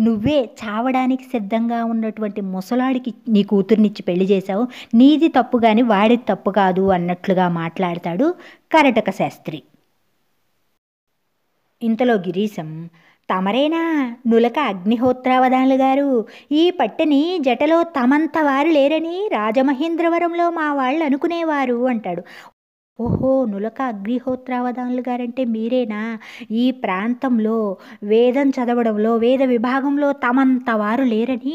నువ్వే చావడానికి సిద్ధంగా ఉన్నటువంటి ముసలాడికి నీ కూతుర్నిచ్చి పెళ్లి చేశావు, నీది తప్పు కానీ వాడిది తప్పు కాదు అన్నట్లుగా మాట్లాడతాడు కరటక శాస్త్రి. ఇంతలో గిరీశం, తమరేనా నులక అగ్నిహోత్రావధాన్లు గారు? ఈ పట్టెని జటలో తమంత వారు లేరని రాజమహేంద్రవరంలో మా వాళ్ళు అనుకునేవారు అంటాడు. ఓహో, నులక అగ్నిహోత్రావధాన్లు గారంటే మీరేనా? ఈ ప్రాంతంలో వేదం చదవడంలో, వేద విభాగంలో తమంత వారు లేరని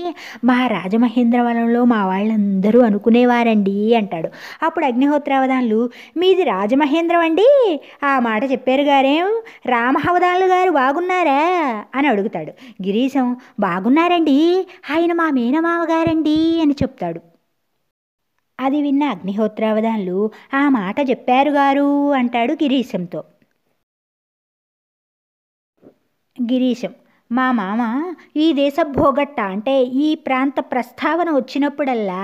మా రాజమహేంద్రవరంలో మా వాళ్ళందరూ అనుకునేవారండి అంటాడు. అప్పుడు అగ్నిహోత్రావధాన్లు, మీది రాజమహేంద్రం అండి, ఆ మాట చెప్పారు గారేం, రామహవధాన్లు గారు బాగున్నారా అని అడుగుతాడు. గిరీశం, బాగున్నారండి, ఆయన మా మేనమావ గారండి అని చెప్తాడు. అది విన్న అగ్నిహోత్రావధాన్లు, ఆ మాట చెప్పారు గారు అంటాడు గిరీశంతో. గిరీశం, మా మామ ఈ దేశ భోగట్ట, అంటే ఈ ప్రాంత ప్రస్తావన వచ్చినప్పుడల్లా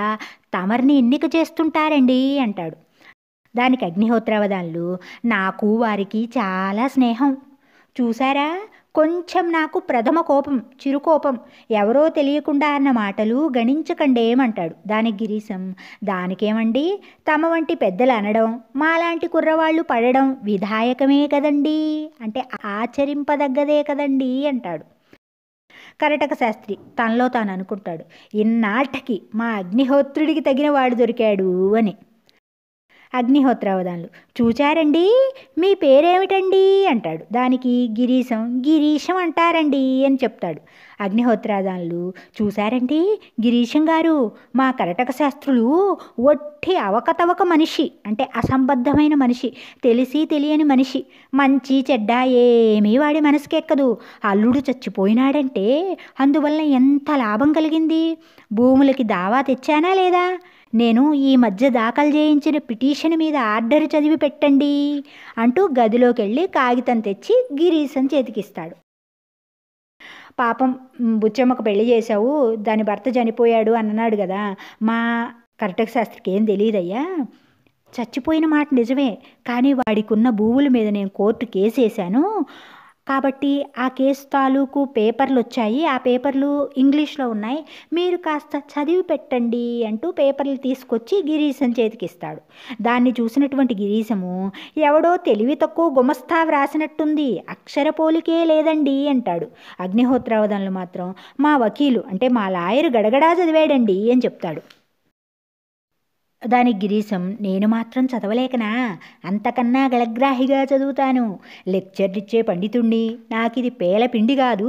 తమరిని ఎన్నిక చేస్తుంటారండి అంటాడు. దానికి అగ్నిహోత్రావధాన్లు, నాకు వారికి చాలా స్నేహం, చూసారా కొంచెం నాకు ప్రథమ కోపం, చిరుకోపం. ఎవరో తెలియకుండా అన్న మాటలు గణించకండేమంటాడు. దానికి గిరీశం, దానికేమండి, తమ వంటి పెద్దలు అనడం, మాలాంటి కుర్రవాళ్ళు పడడం విధాయకమే కదండీ, అంటే ఆచరింపదగ్గదే కదండీ అంటాడు. కరటక శాస్త్రి తనలో తాను అనుకుంటాడు, ఇన్నాళ్ళకి మా అగ్నిహోత్రుడికి తగిన వాడు దొరికాడు అని. అగ్నిహోత్రావధానులు, చూచారండి, మీ పేరేమిటండి అంటాడు. దానికి గిరీశం, గిరీశం అంటారండి అని చెప్తాడు. అగ్నిహోత్రావధానులు, చూశారండి గిరీశం గారు, మా కరటక శాస్త్రులు ఒట్టి అవకతవక మనిషి, అంటే అసంబద్ధమైన మనిషి, తెలిసి తెలియని మనిషి, మంచి చెడ్డ ఏమీ వాడి మనసుకెక్కదు. అల్లుడు చచ్చిపోయినాడంటే అందువల్ల ఎంత లాభం కలిగింది, భూములకి దావా తెచ్చానా లేదా, నేను ఈ మధ్య దాఖలు చేయించిన పిటిషన్ మీద ఆర్డర్ చదివి పెట్టండి అంటూ గదిలోకి వెళ్ళి కాగితం తెచ్చి గిరీశం చేతికిస్తాడు. పాపం బుచ్చమ్మకు పెళ్లి చేశావు, దాని భర్త చనిపోయాడు అన్నాడు కదా, మా కరటక శాస్త్రికి ఏం తెలియదయ్యా, చచ్చిపోయిన మాట నిజమే, కానీ వాడికి ఉన్న భూముల మీద నేను కోర్టు కేసు వేశాను కాబట్టి ఆ కేసు తాలూకు పేపర్లు వచ్చాయి, ఆ పేపర్లు ఇంగ్లీష్లో ఉన్నాయి, మీరు కాస్త చదివి పెట్టండి అంటూ పేపర్లు తీసుకొచ్చి గిరీశం చేతికిస్తాడు. దాన్ని చూసినటువంటి గిరీశము, ఎవడో తెలివి తక్కువ గుమస్తా వ్రాసినట్టుంది, అక్షర పోలికే లేదండి అంటాడు. అగ్నిహోత్రావధానులు మాత్రం, మా వకీలు అంటే మా లాయరు గడగడా చదివాడండి అని చెప్తాడు. దానికి గిరీశం, నేను మాత్రం చదవలేకనా, అంతకన్నా గళగ్రాహిగా చదువుతాను, లెక్చర్లిచ్చే పండితుణ్ణి, నాకిది పేలపిండి కాదు,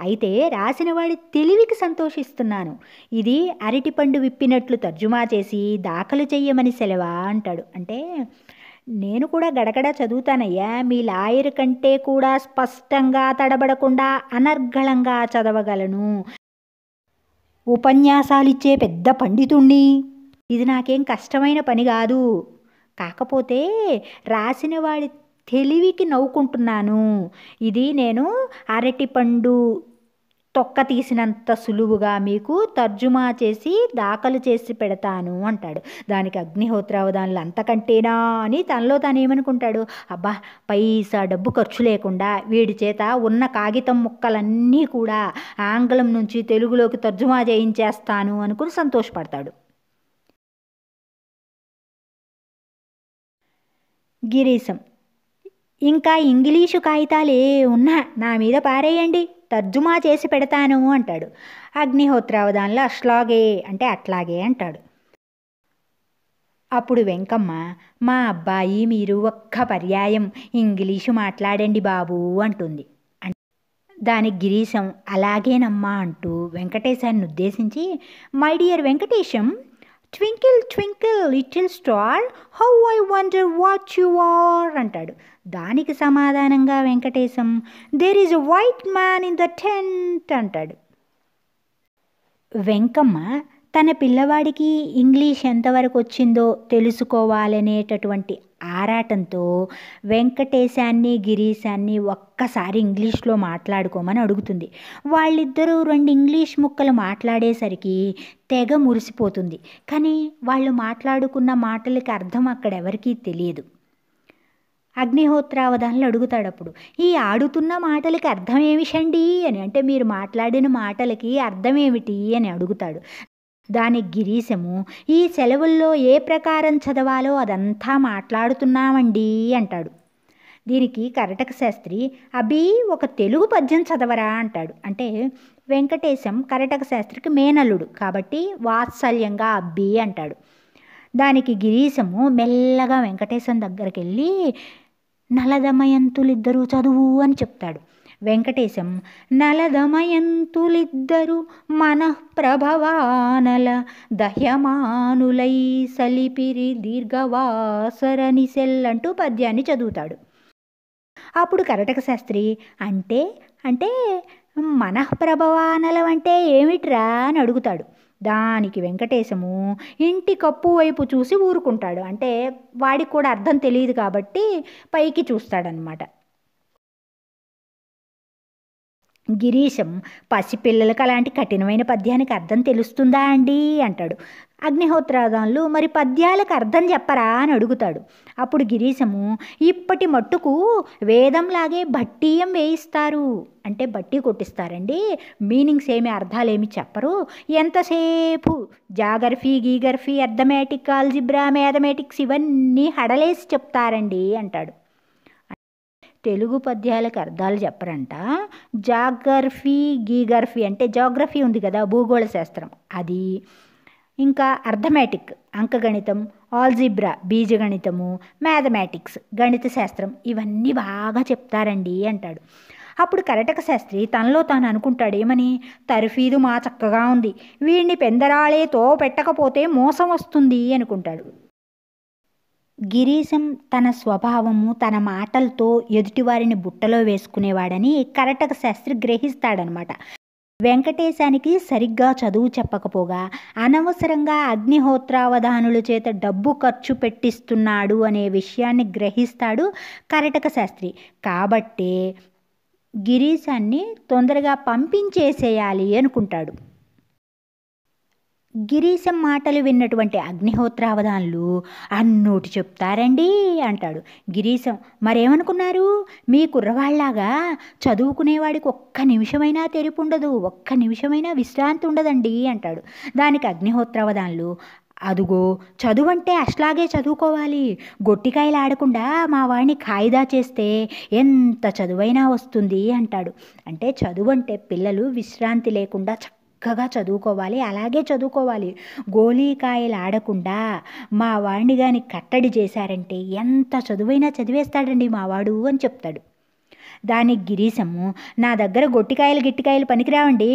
అయితే రాసినవాడి తెలివికి సంతోషిస్తున్నాను, ఇది అరటిపండు విప్పినట్లు తర్జుమా చేసి దాఖలు చెయ్యమని సెలవా అంటాడు. అంటే నేను కూడా గడగడ చదువుతానయ్యా, మీ లాయర్ కంటే కూడా స్పష్టంగా తడబడకుండా అనర్గళంగా చదవగలను, ఉపన్యాసాలిచ్చే పెద్ద పండితుణ్ణి, ఇది నాకేం కష్టమైన పని కాదు, కాకపోతే రాసిన వాడి తెలివికి నవ్వుకుంటున్నాను, ఇది నేను అరటిపండు తొక్క తీసినంత సులువుగా మీకు తర్జుమా చేసి దాఖలు చేసి పెడతాను అంటాడు. దానికి అగ్నిహోత్రావధానులు, అంతకంటేనా అని తనలో తాను ఏమనుకుంటాడు, అబ్బా పైసా డబ్బు ఖర్చు లేకుండా వీడి చేత ఉన్న కాగితం ముక్కలన్నీ కూడా ఆంగ్లం నుంచి తెలుగులోకి తర్జుమా చేయించేస్తాను అనుకుని సంతోషపడతాడు. గిరీశం, ఇంకా ఇంగ్లీషు కాగితాలే ఉన్నా నా మీద పారేయండి, తర్జుమా చేసి పెడతాను అంటాడు. అగ్నిహోత్రావధానులు, అట్లాగే అంటే అట్లాగే అంటాడు. అప్పుడు వెంకమ్మ, మా అబ్బాయి మీరు ఒక్క పర్యాయం ఇంగ్లీషు మాట్లాడండి బాబు అంటుంది. దానికి గిరీశం, అలాగేనమ్మా అంటూ వెంకటేశాన్ని ఉద్దేశించి, my dear Venkatesham, twinkle twinkle little star, how I wonder what you are అంటాడు. దానికి సమాధానంగా Venkatesham, there is a white man in the tent అంటాడు. వెంకమ్మ తన పిల్లవాడికి ఇంగ్లీష్ ఎంతవరకు వచ్చిందో తెలుసుకోవాలనేటటువంటి ఆరాటంతో వెంకటేశాన్ని గిరీశాన్ని ఒక్కసారి ఇంగ్లీష్లో మాట్లాడుకోమని అడుగుతుంది. వాళ్ళిద్దరూ 2 ఇంగ్లీష్ ముక్కలు మాట్లాడేసరికి తెగ మురిసిపోతుంది. కానీ వాళ్ళు మాట్లాడుకున్న మాటలకి అర్థం అక్కడెవరికీ తెలియదు. అగ్నిహోత్రావధానులు అడుగుతాడు అప్పుడు, ఈ ఆడుతున్న మాటలకి అర్థం ఏమిటండి అని, అంటే మీరు మాట్లాడిన మాటలకి అర్థం ఏమిటి అని అడుగుతాడు. దానికి గిరీశము, ఈ సెలవుల్లో ఏ ప్రకారం చదవాలో అదంతా మాట్లాడుతున్నామండి అంటాడు. దీనికి కరటక శాస్త్రి, అబ్బీ ఒక తెలుగు పద్యం చదవరా అంటాడు. అంటే వెంకటేశం కరటక శాస్త్రికి మేనల్లుడు కాబట్టి వాత్సల్యంగా అబ్బీ అంటాడు. దానికి గిరీశము మెల్లగా వెంకటేశం దగ్గరికి వెళ్ళి, నలదమయంతులిద్దరూ చదువు అని చెప్తాడు. వెంకటేశం, నలదమయంతులిద్దరు మనఃప్రభవానల దహ్యమానులై సలిపిరి దీర్ఘవాసరని సెల్లంటూ పద్యాన్ని చదువుతాడు. అప్పుడు కరటక శాస్త్రి, అంటే అంటే మనఃప్రభవానలం అంటే ఏమిట్రా అని అడుగుతాడు. దానికి వెంకటేశము ఇంటి కప్పు వైపు చూసి ఊరుకుంటాడు. అంటే వాడికి కూడా అర్థం తెలియదు కాబట్టి పైకి చూస్తాడనమాట. గిరీశం, పసిపిల్లలకు అలాంటి కఠినమైన పద్యానికి అర్థం తెలుస్తుందా అండి అంటాడు. అగ్నిహోత్రాదాన్లు మరి పద్యాలకు అర్థం చెప్పరా అని అడుగుతాడు. అప్పుడు గిరీశము ఇప్పటి మట్టుకు వేదంలాగే భట్టీయం వేయిస్తారు, అంటే బట్టి కొట్టిస్తారండి, మీనింగ్స్ ఏమి అర్థాలేమి చెప్పరు, ఎంతసేపు జాగ్రఫీ గీగర్ఫీ అర్థమెటిక్ ఆల్జిబ్రా మ్యాథమెటిక్స్ ఇవన్నీ హడలేసి చెప్తారండి అంటాడు. తెలుగు పద్యాలకు అర్థాలు చెప్పరంట. జాగ్రఫీ గీగర్ఫీ అంటే జాగ్రఫీ ఉంది కదా, భూగోళ శాస్త్రం, అది ఇంకా అర్థమెటిక్ అంకగణితం, ఆల్జిబ్రా బీజగణితము, మ్యాథమెటిక్స్ గణిత శాస్త్రం ఇవన్నీ బాగా చెప్తారండి అంటాడు. అప్పుడు కరటక శాస్త్రి తనలో తాను అనుకుంటాడు, ఏమని, తర్ఫీదు మా చక్కగా ఉంది, వీడిని పెందరాళేతో పెట్టకపోతే మోసం వస్తుంది అనుకుంటాడు. గిరీశం తన స్వభావము తన మాటలతో ఎదుటివారిని బుట్టలో వేసుకునేవాడని కరటక శాస్త్రి గ్రహిస్తాడనమాట. వెంకటేశానికి సరిగ్గా చదువు చెప్పకపోగా అనవసరంగా అగ్నిహోత్రావధానుల చేత డబ్బు ఖర్చు పెట్టిస్తున్నాడు అనే విషయాన్ని గ్రహిస్తాడు కరటక శాస్త్రి. కాబట్టే గిరీశాన్ని తొందరగా పంపించేసేయాలి అనుకుంటాడు. గిరీశం మాటలు విన్నటువంటి అగ్నిహోత్రావధానులు అన్నోటి చెప్తారండి అంటాడు. గిరీశం మరేమనుకున్నారు, మీ కుర్రవాళ్లాగా చదువుకునేవాడికి ఒక్క నిమిషమైనా తెరుపు ఉండదు, ఒక్క నిమిషమైనా విశ్రాంతి ఉండదండి అంటాడు. దానికి అగ్నిహోత్రావధానులు, అదుగో చదువంటే అట్లాగే చదువుకోవాలి, గొట్టికాయలు ఆడకుండా మా వాడిని కాయిదా చేస్తే ఎంత చదువైనా వస్తుంది అంటాడు. అంటే చదువు అంటే పిల్లలు విశ్రాంతి లేకుండా చక్కగా చదువుకోవాలి, అలాగే చదువుకోవాలి, గోలీకాయలు ఆడకుండా మా వాడిని కానీ కట్టడి చేశారంటే ఎంత చదువైనా చదివేస్తాడండి మా వాడు అని చెప్తాడు. దానికి గిరీశము, నా దగ్గర గొట్టికాయలు గిట్టికాయలు పనికిరావండి,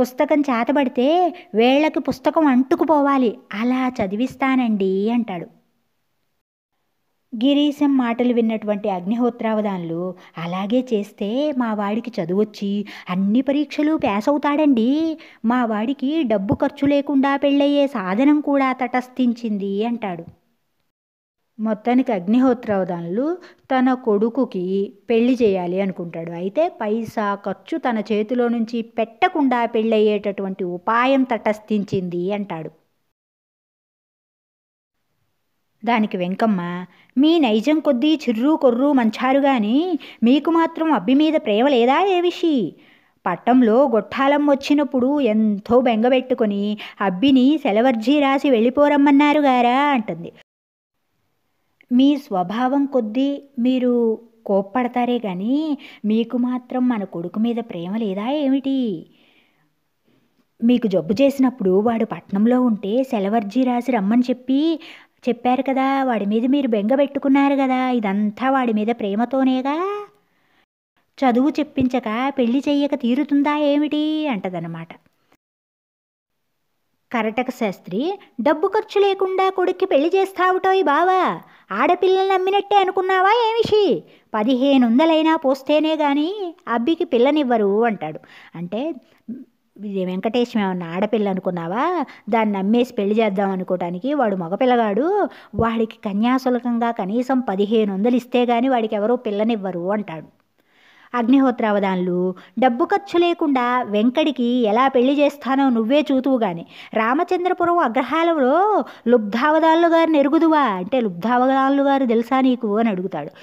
పుస్తకం చేతబడితే వేళ్ళకి పుస్తకం అంటుకుపోవాలి, అలా చదివిస్తానండి అంటాడు. గిరీశం మాటలు విన్నటువంటి అగ్నిహోత్రావధానులు, అలాగే చేస్తే మా వాడికి చదువొచ్చి అన్ని పరీక్షలు పాస్ అవుతాడండి, మా వాడికి డబ్బు ఖర్చు లేకుండా పెళ్ళయ్యే సాధనం కూడా తటస్థించింది అంటాడు. మొత్తానికి అగ్నిహోత్రావధానులు తన కొడుకుకి పెళ్లి చేయాలి అనుకుంటాడు. అయితే పైసా ఖర్చు తన చేతిలో నుంచి పెట్టకుండా పెళ్ళయ్యేటటువంటి ఉపాయం తటస్థించింది అంటాడు. దానికి వెంకమ్మ, మీ నైజం కొద్దీ చిర్రు కొర్రు మంచారు గాని మీకు మాత్రం అబ్బి మీద ప్రేమ లేదా ఏవిషి? పట్టంలో గొట్టాలం వచ్చినప్పుడు ఎంతో బెంగబెట్టుకొని అబ్బిని సెలవర్జీ రాసి వెళ్ళిపోరమ్మన్నారు గారా అంటుంది. మీ స్వభావం కొద్దీ మీరు కోప్పడతారే కానీ మీకు మాత్రం మన కొడుకు మీద ప్రేమ లేదా ఏమిటి? మీకు జబ్బు చేసినప్పుడు వాడు పట్నంలో ఉంటే సెలవర్జీ రాసి రమ్మని చెప్పారు కదా, వాడి మీద మీరు బెంగ పెట్టుకున్నారు కదా, ఇదంతా వాడి మీద ప్రేమతోనేగా. చదువు చెప్పించక పెళ్లి చెయ్యక తీరుతుందా ఏమిటి అంటదన్నమాట. కరటక శాస్త్రి, డబ్బు ఖర్చు లేకుండా కొడుక్కి పెళ్లి చేస్తావుటోయ్ బావా, ఆడపిల్లల్ని నమ్మినట్టే అనుకున్నావా ఏమిషి? 1500 పోస్తేనే కానీ అబ్బికి పిల్లనివ్వరు అంటాడు. అంటే వెంకటేశం ఏమన్నా ఆడపిల్ల అనుకున్నావా, దాన్ని నమ్మేసి పెళ్లి చేద్దాం అనుకోవటానికి, వాడు మగపిల్లగాడు, వాడికి కన్యాశుల్కంగా కనీసం 1500 ఇస్తే కానీ వాడికి ఎవరో పిల్లనివ్వరు అంటాడు. అగ్నిహోత్రావధానులు, డబ్బు ఖర్చు లేకుండా వెంకడికి ఎలా పెళ్లి చేస్తానో నువ్వే చూతువు గాని రామచంద్రపురం అగ్రహారంలో లుబ్ధావధానులు గారిని ఎరుగుదువా అంటే లుబ్ధావధానులు గారు తెలుసా నీకు అని అడుగుతాడు.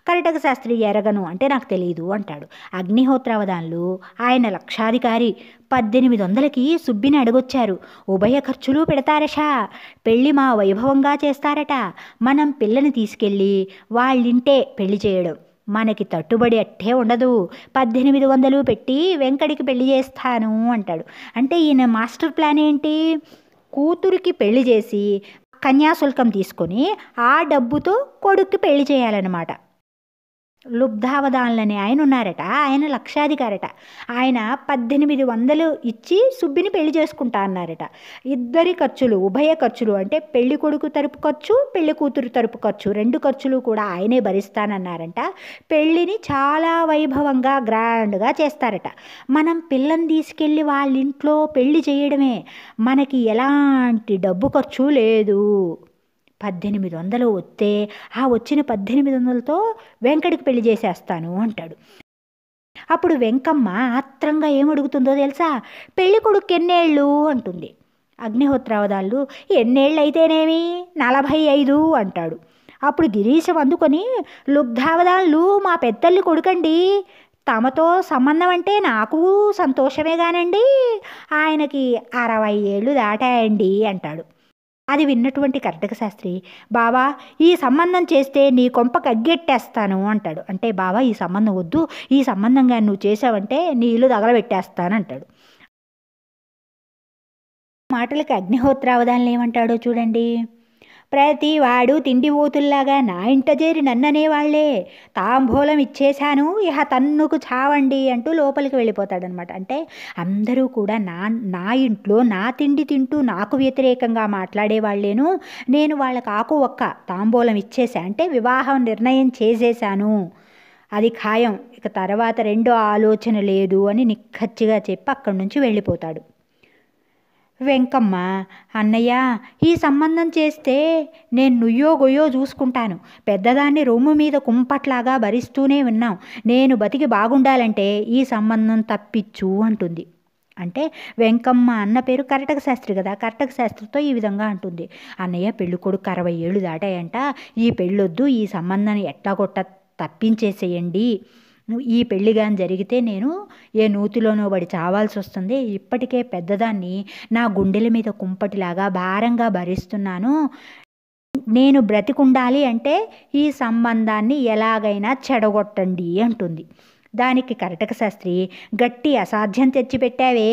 కరటక శాస్త్రి, ఎరగను అంటే నాకు తెలియదు అంటాడు. అగ్నిహోత్రావధానులు, ఆయన లక్షాధికారి, 1800కి సుబ్బిని అడగొచ్చారు, ఉభయ ఖర్చులు పెడతారషా, పెళ్ళి మా వైభవంగా చేస్తారట, మనం పిల్లని తీసుకెళ్ళి వాళ్ళింటే పెళ్లి చేయడం మనకి తట్టుబడి అట్టే ఉండదు, 1800 పెట్టి వెంకడికి పెళ్లి చేస్తాను అంటాడు. అంటే ఈయన మాస్టర్ ప్లాన్ ఏంటి, కూతురికి పెళ్లి చేసి కన్యాశుల్కం తీసుకొని ఆ డబ్బుతో కొడుక్కి పెళ్లి చేయాలన్నమాట. లుబ్ధావధానులని ఆయన ఉన్నారట, ఆయన లక్షాధికారట, ఆయన 1800 ఇచ్చి సుబ్బిని పెళ్లి చేసుకుంటా అన్నారట. ఇద్దరి ఖర్చులు, ఉభయ ఖర్చులు అంటే పెళ్లి కొడుకు తరపు ఖర్చు, పెళ్లి కూతురు తరపు ఖర్చు, 2 ఖర్చులు కూడా ఆయనే భరిస్తానన్నారంట. పెళ్ళిని చాలా వైభవంగా గ్రాండ్గా చేస్తారట. మనం పిల్లని తీసుకెళ్ళి వాళ్ళ ఇంట్లో పెళ్లి చేయడమే, మనకి ఎలాంటి డబ్బు ఖర్చు లేదు, 1800 వస్తే ఆ వచ్చిన 1800తో వెంకడికి పెళ్లి చేసేస్తాను అంటాడు. అప్పుడు వెంకమ్మ ఆత్రంగా ఏమడుగుతుందో తెలుసా, పెళ్లి కొడుకు ఎన్నేళ్ళు అంటుంది. అగ్నిహోత్రావధాన్లు ఎన్నేళ్ళైతేనేమి 45 అంటాడు. అప్పుడు గిరీశం అందుకొని లుబ్ధావధాన్లు మా పెద్దల్ని కొడుకండి, తమతో సంబంధం అంటే నాకు సంతోషమే కానండి, ఆయనకి 60 ఏళ్ళు దాటాయండి అంటాడు. అది విన్నటువంటి కర్ణక శాస్త్రి, బావా ఈ సంబంధం చేస్తే నీ కొంపకు అగ్గెట్టేస్తాను అంటాడు. అంటే బావా ఈ సంబంధం వద్దు, ఈ సంబంధంగా నువ్వు చేసావంటే నీ ఇల్లు తగలబెట్టేస్తాను అంటాడు. మాటలకి అగ్నిహోత్రావధాన్లు ఏమంటాడో చూడండి. ప్రతి వాడు తిండిపోతుల్లాగా నా ఇంట చేరి నన్ననేవాళ్లే, తాంబూలం ఇచ్చేశాను ఇహ తన్నుకు చావండి అంటూ లోపలికి వెళ్ళిపోతాడనమాట. అంటే అందరూ కూడా నా ఇంట్లో నా తిండి తింటూ నాకు వ్యతిరేకంగా మాట్లాడేవాళ్ళేను, నేను వాళ్ళకు ఆకు ఒక్క తాంబూలం ఇచ్చేసా అంటే వివాహం నిర్ణయం చేసేశాను, అది ఖాయం, ఇక తర్వాత రెండో ఆలోచన లేదు అని నిక్కచ్చిగా చెప్పి అక్కడి నుంచి వెళ్ళిపోతాడు. వెంకమ్మ, అన్నయ్య ఈ సంబంధం చేస్తే నేను నుయ్యో గొయ్యో చూసుకుంటాను, పెద్దదాన్ని రొమ్ము మీద కుంపట్లాగా భరిస్తూనే ఉన్నాం, నేను బతికి బాగుండాలంటే ఈ సంబంధం తప్పిచ్చు అంటుంది. అంటే వెంకమ్మ అన్న పేరు కర్ణక శాస్త్రి కదా, కర్ణక శాస్త్రితో ఈ విధంగా అంటుంది. అన్నయ్య పెళ్ళి కొడుకు 60 ఏళ్ళు దాటాయంట, ఈ పెళ్ళొద్దు, ఈ సంబంధాన్ని ఎట్లా కొట్ట తప్పించేసేయండి, ఈ పెళ్ళిగాని జరిగితే నేను ఏ నూతిలోనో పడి చావాల్సి వస్తుంది, ఇప్పటికే పెద్దదాన్ని నా గుండెల మీద కుంపటిలాగా భారంగా భరిస్తున్నాను, నేను బ్రతికుండాలి అంటే ఈ సంబంధాన్ని ఎలాగైనా చెడగొట్టండి అంటుంది. దానికి కర్ణక శాస్త్రి, గట్టి అసాధ్యం తెచ్చిపెట్టావే,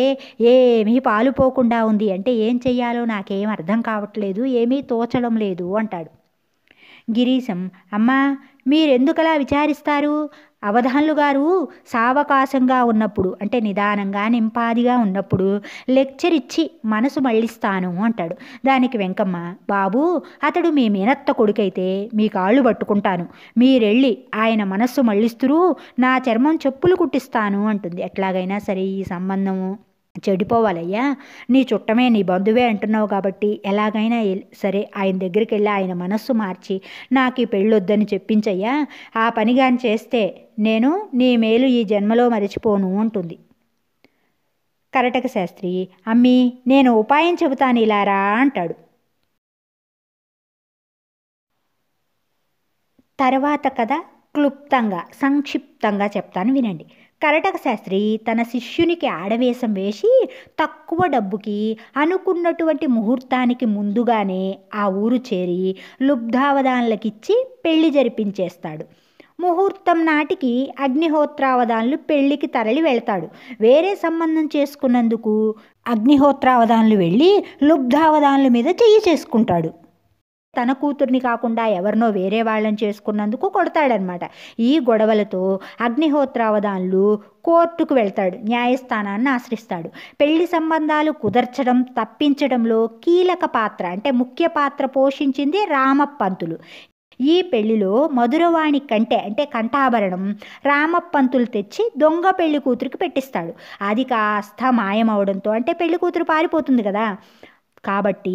ఏమీ పాలుపోకుండా ఉంది, అంటే ఏం చెయ్యాలో నాకేం అర్థం కావట్లేదు, ఏమీ తోచడం లేదు అంటాడు. గిరీశం, అమ్మా మీరెందుకలా విచారిస్తారు, అవధాన్లు గారు సావకాశంగా ఉన్నప్పుడు అంటే నిదానంగా నింపాదిగా ఉన్నప్పుడు లెక్చర్ ఇచ్చి మనసు మళ్ళిస్తాను అంటాడు. దానికి వెంకమ్మ, బాబు అతడు మీ మేనత్త కొడుకైతే మీ కాళ్ళు పట్టుకుంటాను, మీరెళ్ళి ఆయన మనస్సు మళ్ళిస్తురు, నా చర్మం చెప్పులు కుట్టిస్తాను అంటుంది. ఎట్లాగైనా సరే ఈ సంబంధము చెడిపోవాలయ్యా, నీ చుట్టమే నీ బంధువే అంటున్నావు కాబట్టి ఎలాగైనా సరే ఆయన దగ్గరికి వెళ్ళి ఆయన మనస్సు మార్చి నాకు ఈ పెళ్ళొద్దని చెప్పించయ్యా, ఆ పనిగాని చేస్తే నేను నీ మేలు ఈ జన్మలో మరిచిపోను అంటుంది. కర్ణక శాస్త్రి, అమ్మీ నేను ఉపాయం చెబుతాను ఇలారా అంటాడు. తర్వాత కథ క్లుప్తంగా సంక్షిప్తంగా చెప్తాను వినండి. కర్ణక శాస్త్రి తన శిష్యునికి ఆడవేషం వేసి తక్కువ డబ్బుకి అనుకున్నటువంటి ముహూర్తానికి ముందుగానే ఆ ఊరు చేరి లుబ్ధావధాన్లకిచ్చి పెళ్లి జరిపించేస్తాడు. ముహూర్తం నాటికి అగ్నిహోత్రావధాన్లు పెళ్లికి తరలి వెళ్తాడు. వేరే సంబంధం చేసుకున్నందుకు అగ్నిహోత్రావధాన్లు వెళ్ళి లుబ్ధావధాన్ల మీద చెయ్యి చేసుకుంటాడు. తన కూతుర్ని కాకుండా ఎవరినో వేరే వాళ్ళని చేసుకున్నందుకు కొడతాడనమాట. ఈ గొడవలతో అగ్నిహోత్రావధాన్లు కోర్టుకు వెళ్తాడు, న్యాయస్థానాన్ని ఆశ్రయిస్తాడు. పెళ్లి సంబంధాలు కుదర్చడం తప్పించడంలో కీలక పాత్ర అంటే ముఖ్య పాత్ర పోషించింది రామప్పంతులు. ఈ పెళ్లిలో మధురవాణి కంటే అంటే కంఠాభరణం రామప్పంతులు తెచ్చి దొంగ పెళ్లి కూతురికి పెట్టిస్తాడు. అది కాస్త మాయమవడంతో అంటే పెళ్లి కూతురు పారిపోతుంది కదా, కాబట్టి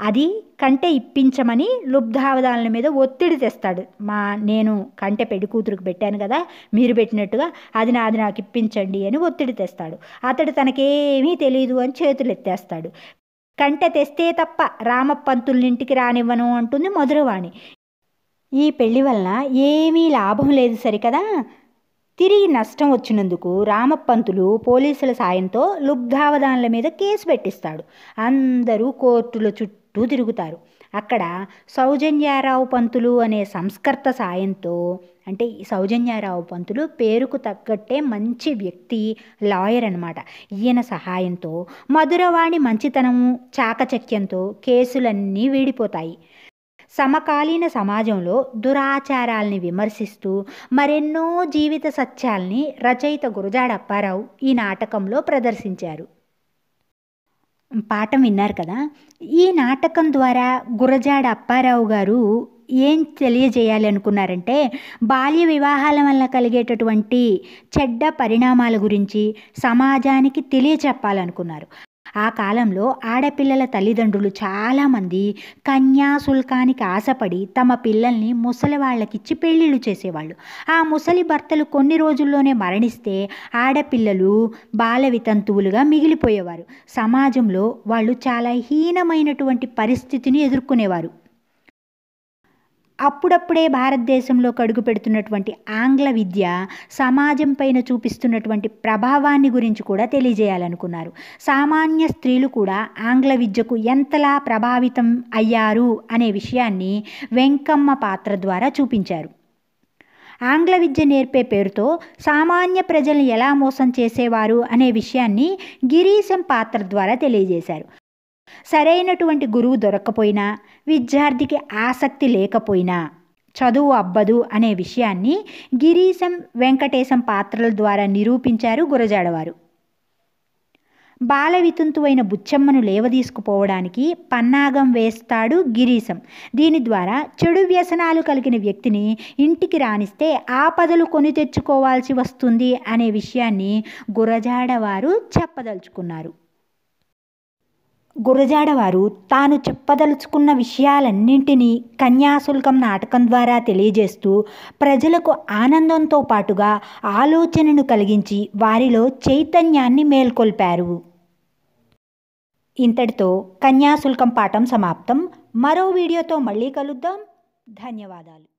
అది కంటె ఇప్పించమని లుబ్ధావధాన్ల మీద ఒత్తిడి తెస్తాడు. నేను కంటె పెళ్లి కూతురుకు పెట్టాను కదా, మీరు పెట్టినట్టుగా అది నాకు ఇప్పించండి అని ఒత్తిడి తెస్తాడు. అతడు తనకేమీ తెలియదు అని చేతులు ఎత్తేస్తాడు. కంటె తెస్తే తప్ప రామప్పంతుల్నింటికి రానివ్వను అంటుంది మధురవాణి. ఈ పెళ్లి వలన ఏమీ లాభం లేదు సరికదా, తిరిగి నష్టం వచ్చినందుకు రామప్పంతులు పోలీసుల సాయంతో లుబ్ధావధాన్ల మీద కేసు పెట్టిస్తాడు. అందరూ కోర్టుల చుట్టూ తిరుగుతారు. అక్కడ సౌజన్యారావు పంతులు అనే సంస్కర్త సాయంతో అంటే ఈ సౌజన్యారావు పంతులు పేరుకు తగ్గట్టే మంచి వ్యక్తి, లాయర్ అనమాట. ఈయన సహాయంతో మధురవాణి మంచితనము చాకచక్యంతో కేసులన్నీ వీడిపోతాయి. సమకాలీన సమాజంలో దురాచారాల్ని విమర్శిస్తూ మరెన్నో జీవిత సత్యాల్ని రచయిత గురజాడ అప్పారావు ఈ నాటకంలో ప్రదర్శించారు. పాఠం విన్నారు కదా. ఈ నాటకం ద్వారా గురజాడ అప్పారావు గారు ఏం తెలియజేయాలి అనుకున్నారంటే బాల్య వివాహాల వల్ల కలిగేటటువంటి చెడ్డ పరిణామాల గురించి సమాజానికి తెలియచెప్పాలనుకున్నారు. ఆ కాలంలో ఆడపిల్లల తల్లిదండ్రులు చాలామంది కన్యాశుల్కానికి ఆశపడి తమ పిల్లల్ని ముసలి వాళ్ళకిచ్చి పెళ్ళిళ్ళు చేసేవాళ్ళు. ఆ ముసలి భర్తలు కొన్ని రోజుల్లోనే మరణిస్తే ఆడపిల్లలు బాల వితంతువులుగా మిగిలిపోయేవారు. సమాజంలో వాళ్ళు చాలా హీనమైనటువంటి పరిస్థితిని ఎదుర్కొనేవారు. అప్పుడప్పుడే భారతదేశంలో అడుగు పెడుతున్నటువంటి ఆంగ్ల విద్య సమాజం పైన చూపిస్తున్నటువంటి ప్రభావాన్ని గురించి కూడా తెలియజేయాలనుకున్నారు. సామాన్య స్త్రీలు కూడా ఆంగ్ల విద్యకు ఎంతలా ప్రభావితం అయ్యారు అనే విషయాన్ని వెంకమ్మ పాత్ర ద్వారా చూపించారు. ఆంగ్ల విద్య నేర్పే పేరుతో సామాన్య ప్రజల్ని ఎలా మోసం చేసేవారు అనే విషయాన్ని గిరీశం పాత్ర ద్వారా తెలియజేశారు. సరైనటువంటి గురువు దొరక్కపోయినా, విద్యార్థికి ఆసక్తి లేకపోయినా చదువు అబ్బదు అనే విషయాన్ని గిరీశం, వెంకటేశం పాత్రల ద్వారా నిరూపించారు గురజాడవారు. బాల వితంతువైన బుచ్చమ్మను లేవదీసుకుపోవడానికి పన్నాగం వేస్తాడు గిరీశం. దీని ద్వారా చెడు వ్యసనాలు కలిగిన వ్యక్తిని ఇంటికి రానిస్తే ఆపదలు కొని తెచ్చుకోవాల్సి వస్తుంది అనే విషయాన్ని గురజాడవారు చెప్పదలుచుకున్నారు. గురజాడవారు తాను చెప్పదలుచుకున్న విషయాలన్నింటినీ కన్యాశుల్కం నాటకం ద్వారా తెలియజేస్తూ ప్రజలకు ఆనందంతో పాటుగా ఆలోచనను కలిగించి వారిలో చైతన్యాన్ని మేల్కొల్పారు. ఇంతటితో కన్యాశుల్కం పాఠం సమాప్తం. మరో వీడియోతో మళ్ళీ కలుద్దాం. ధన్యవాదాలు.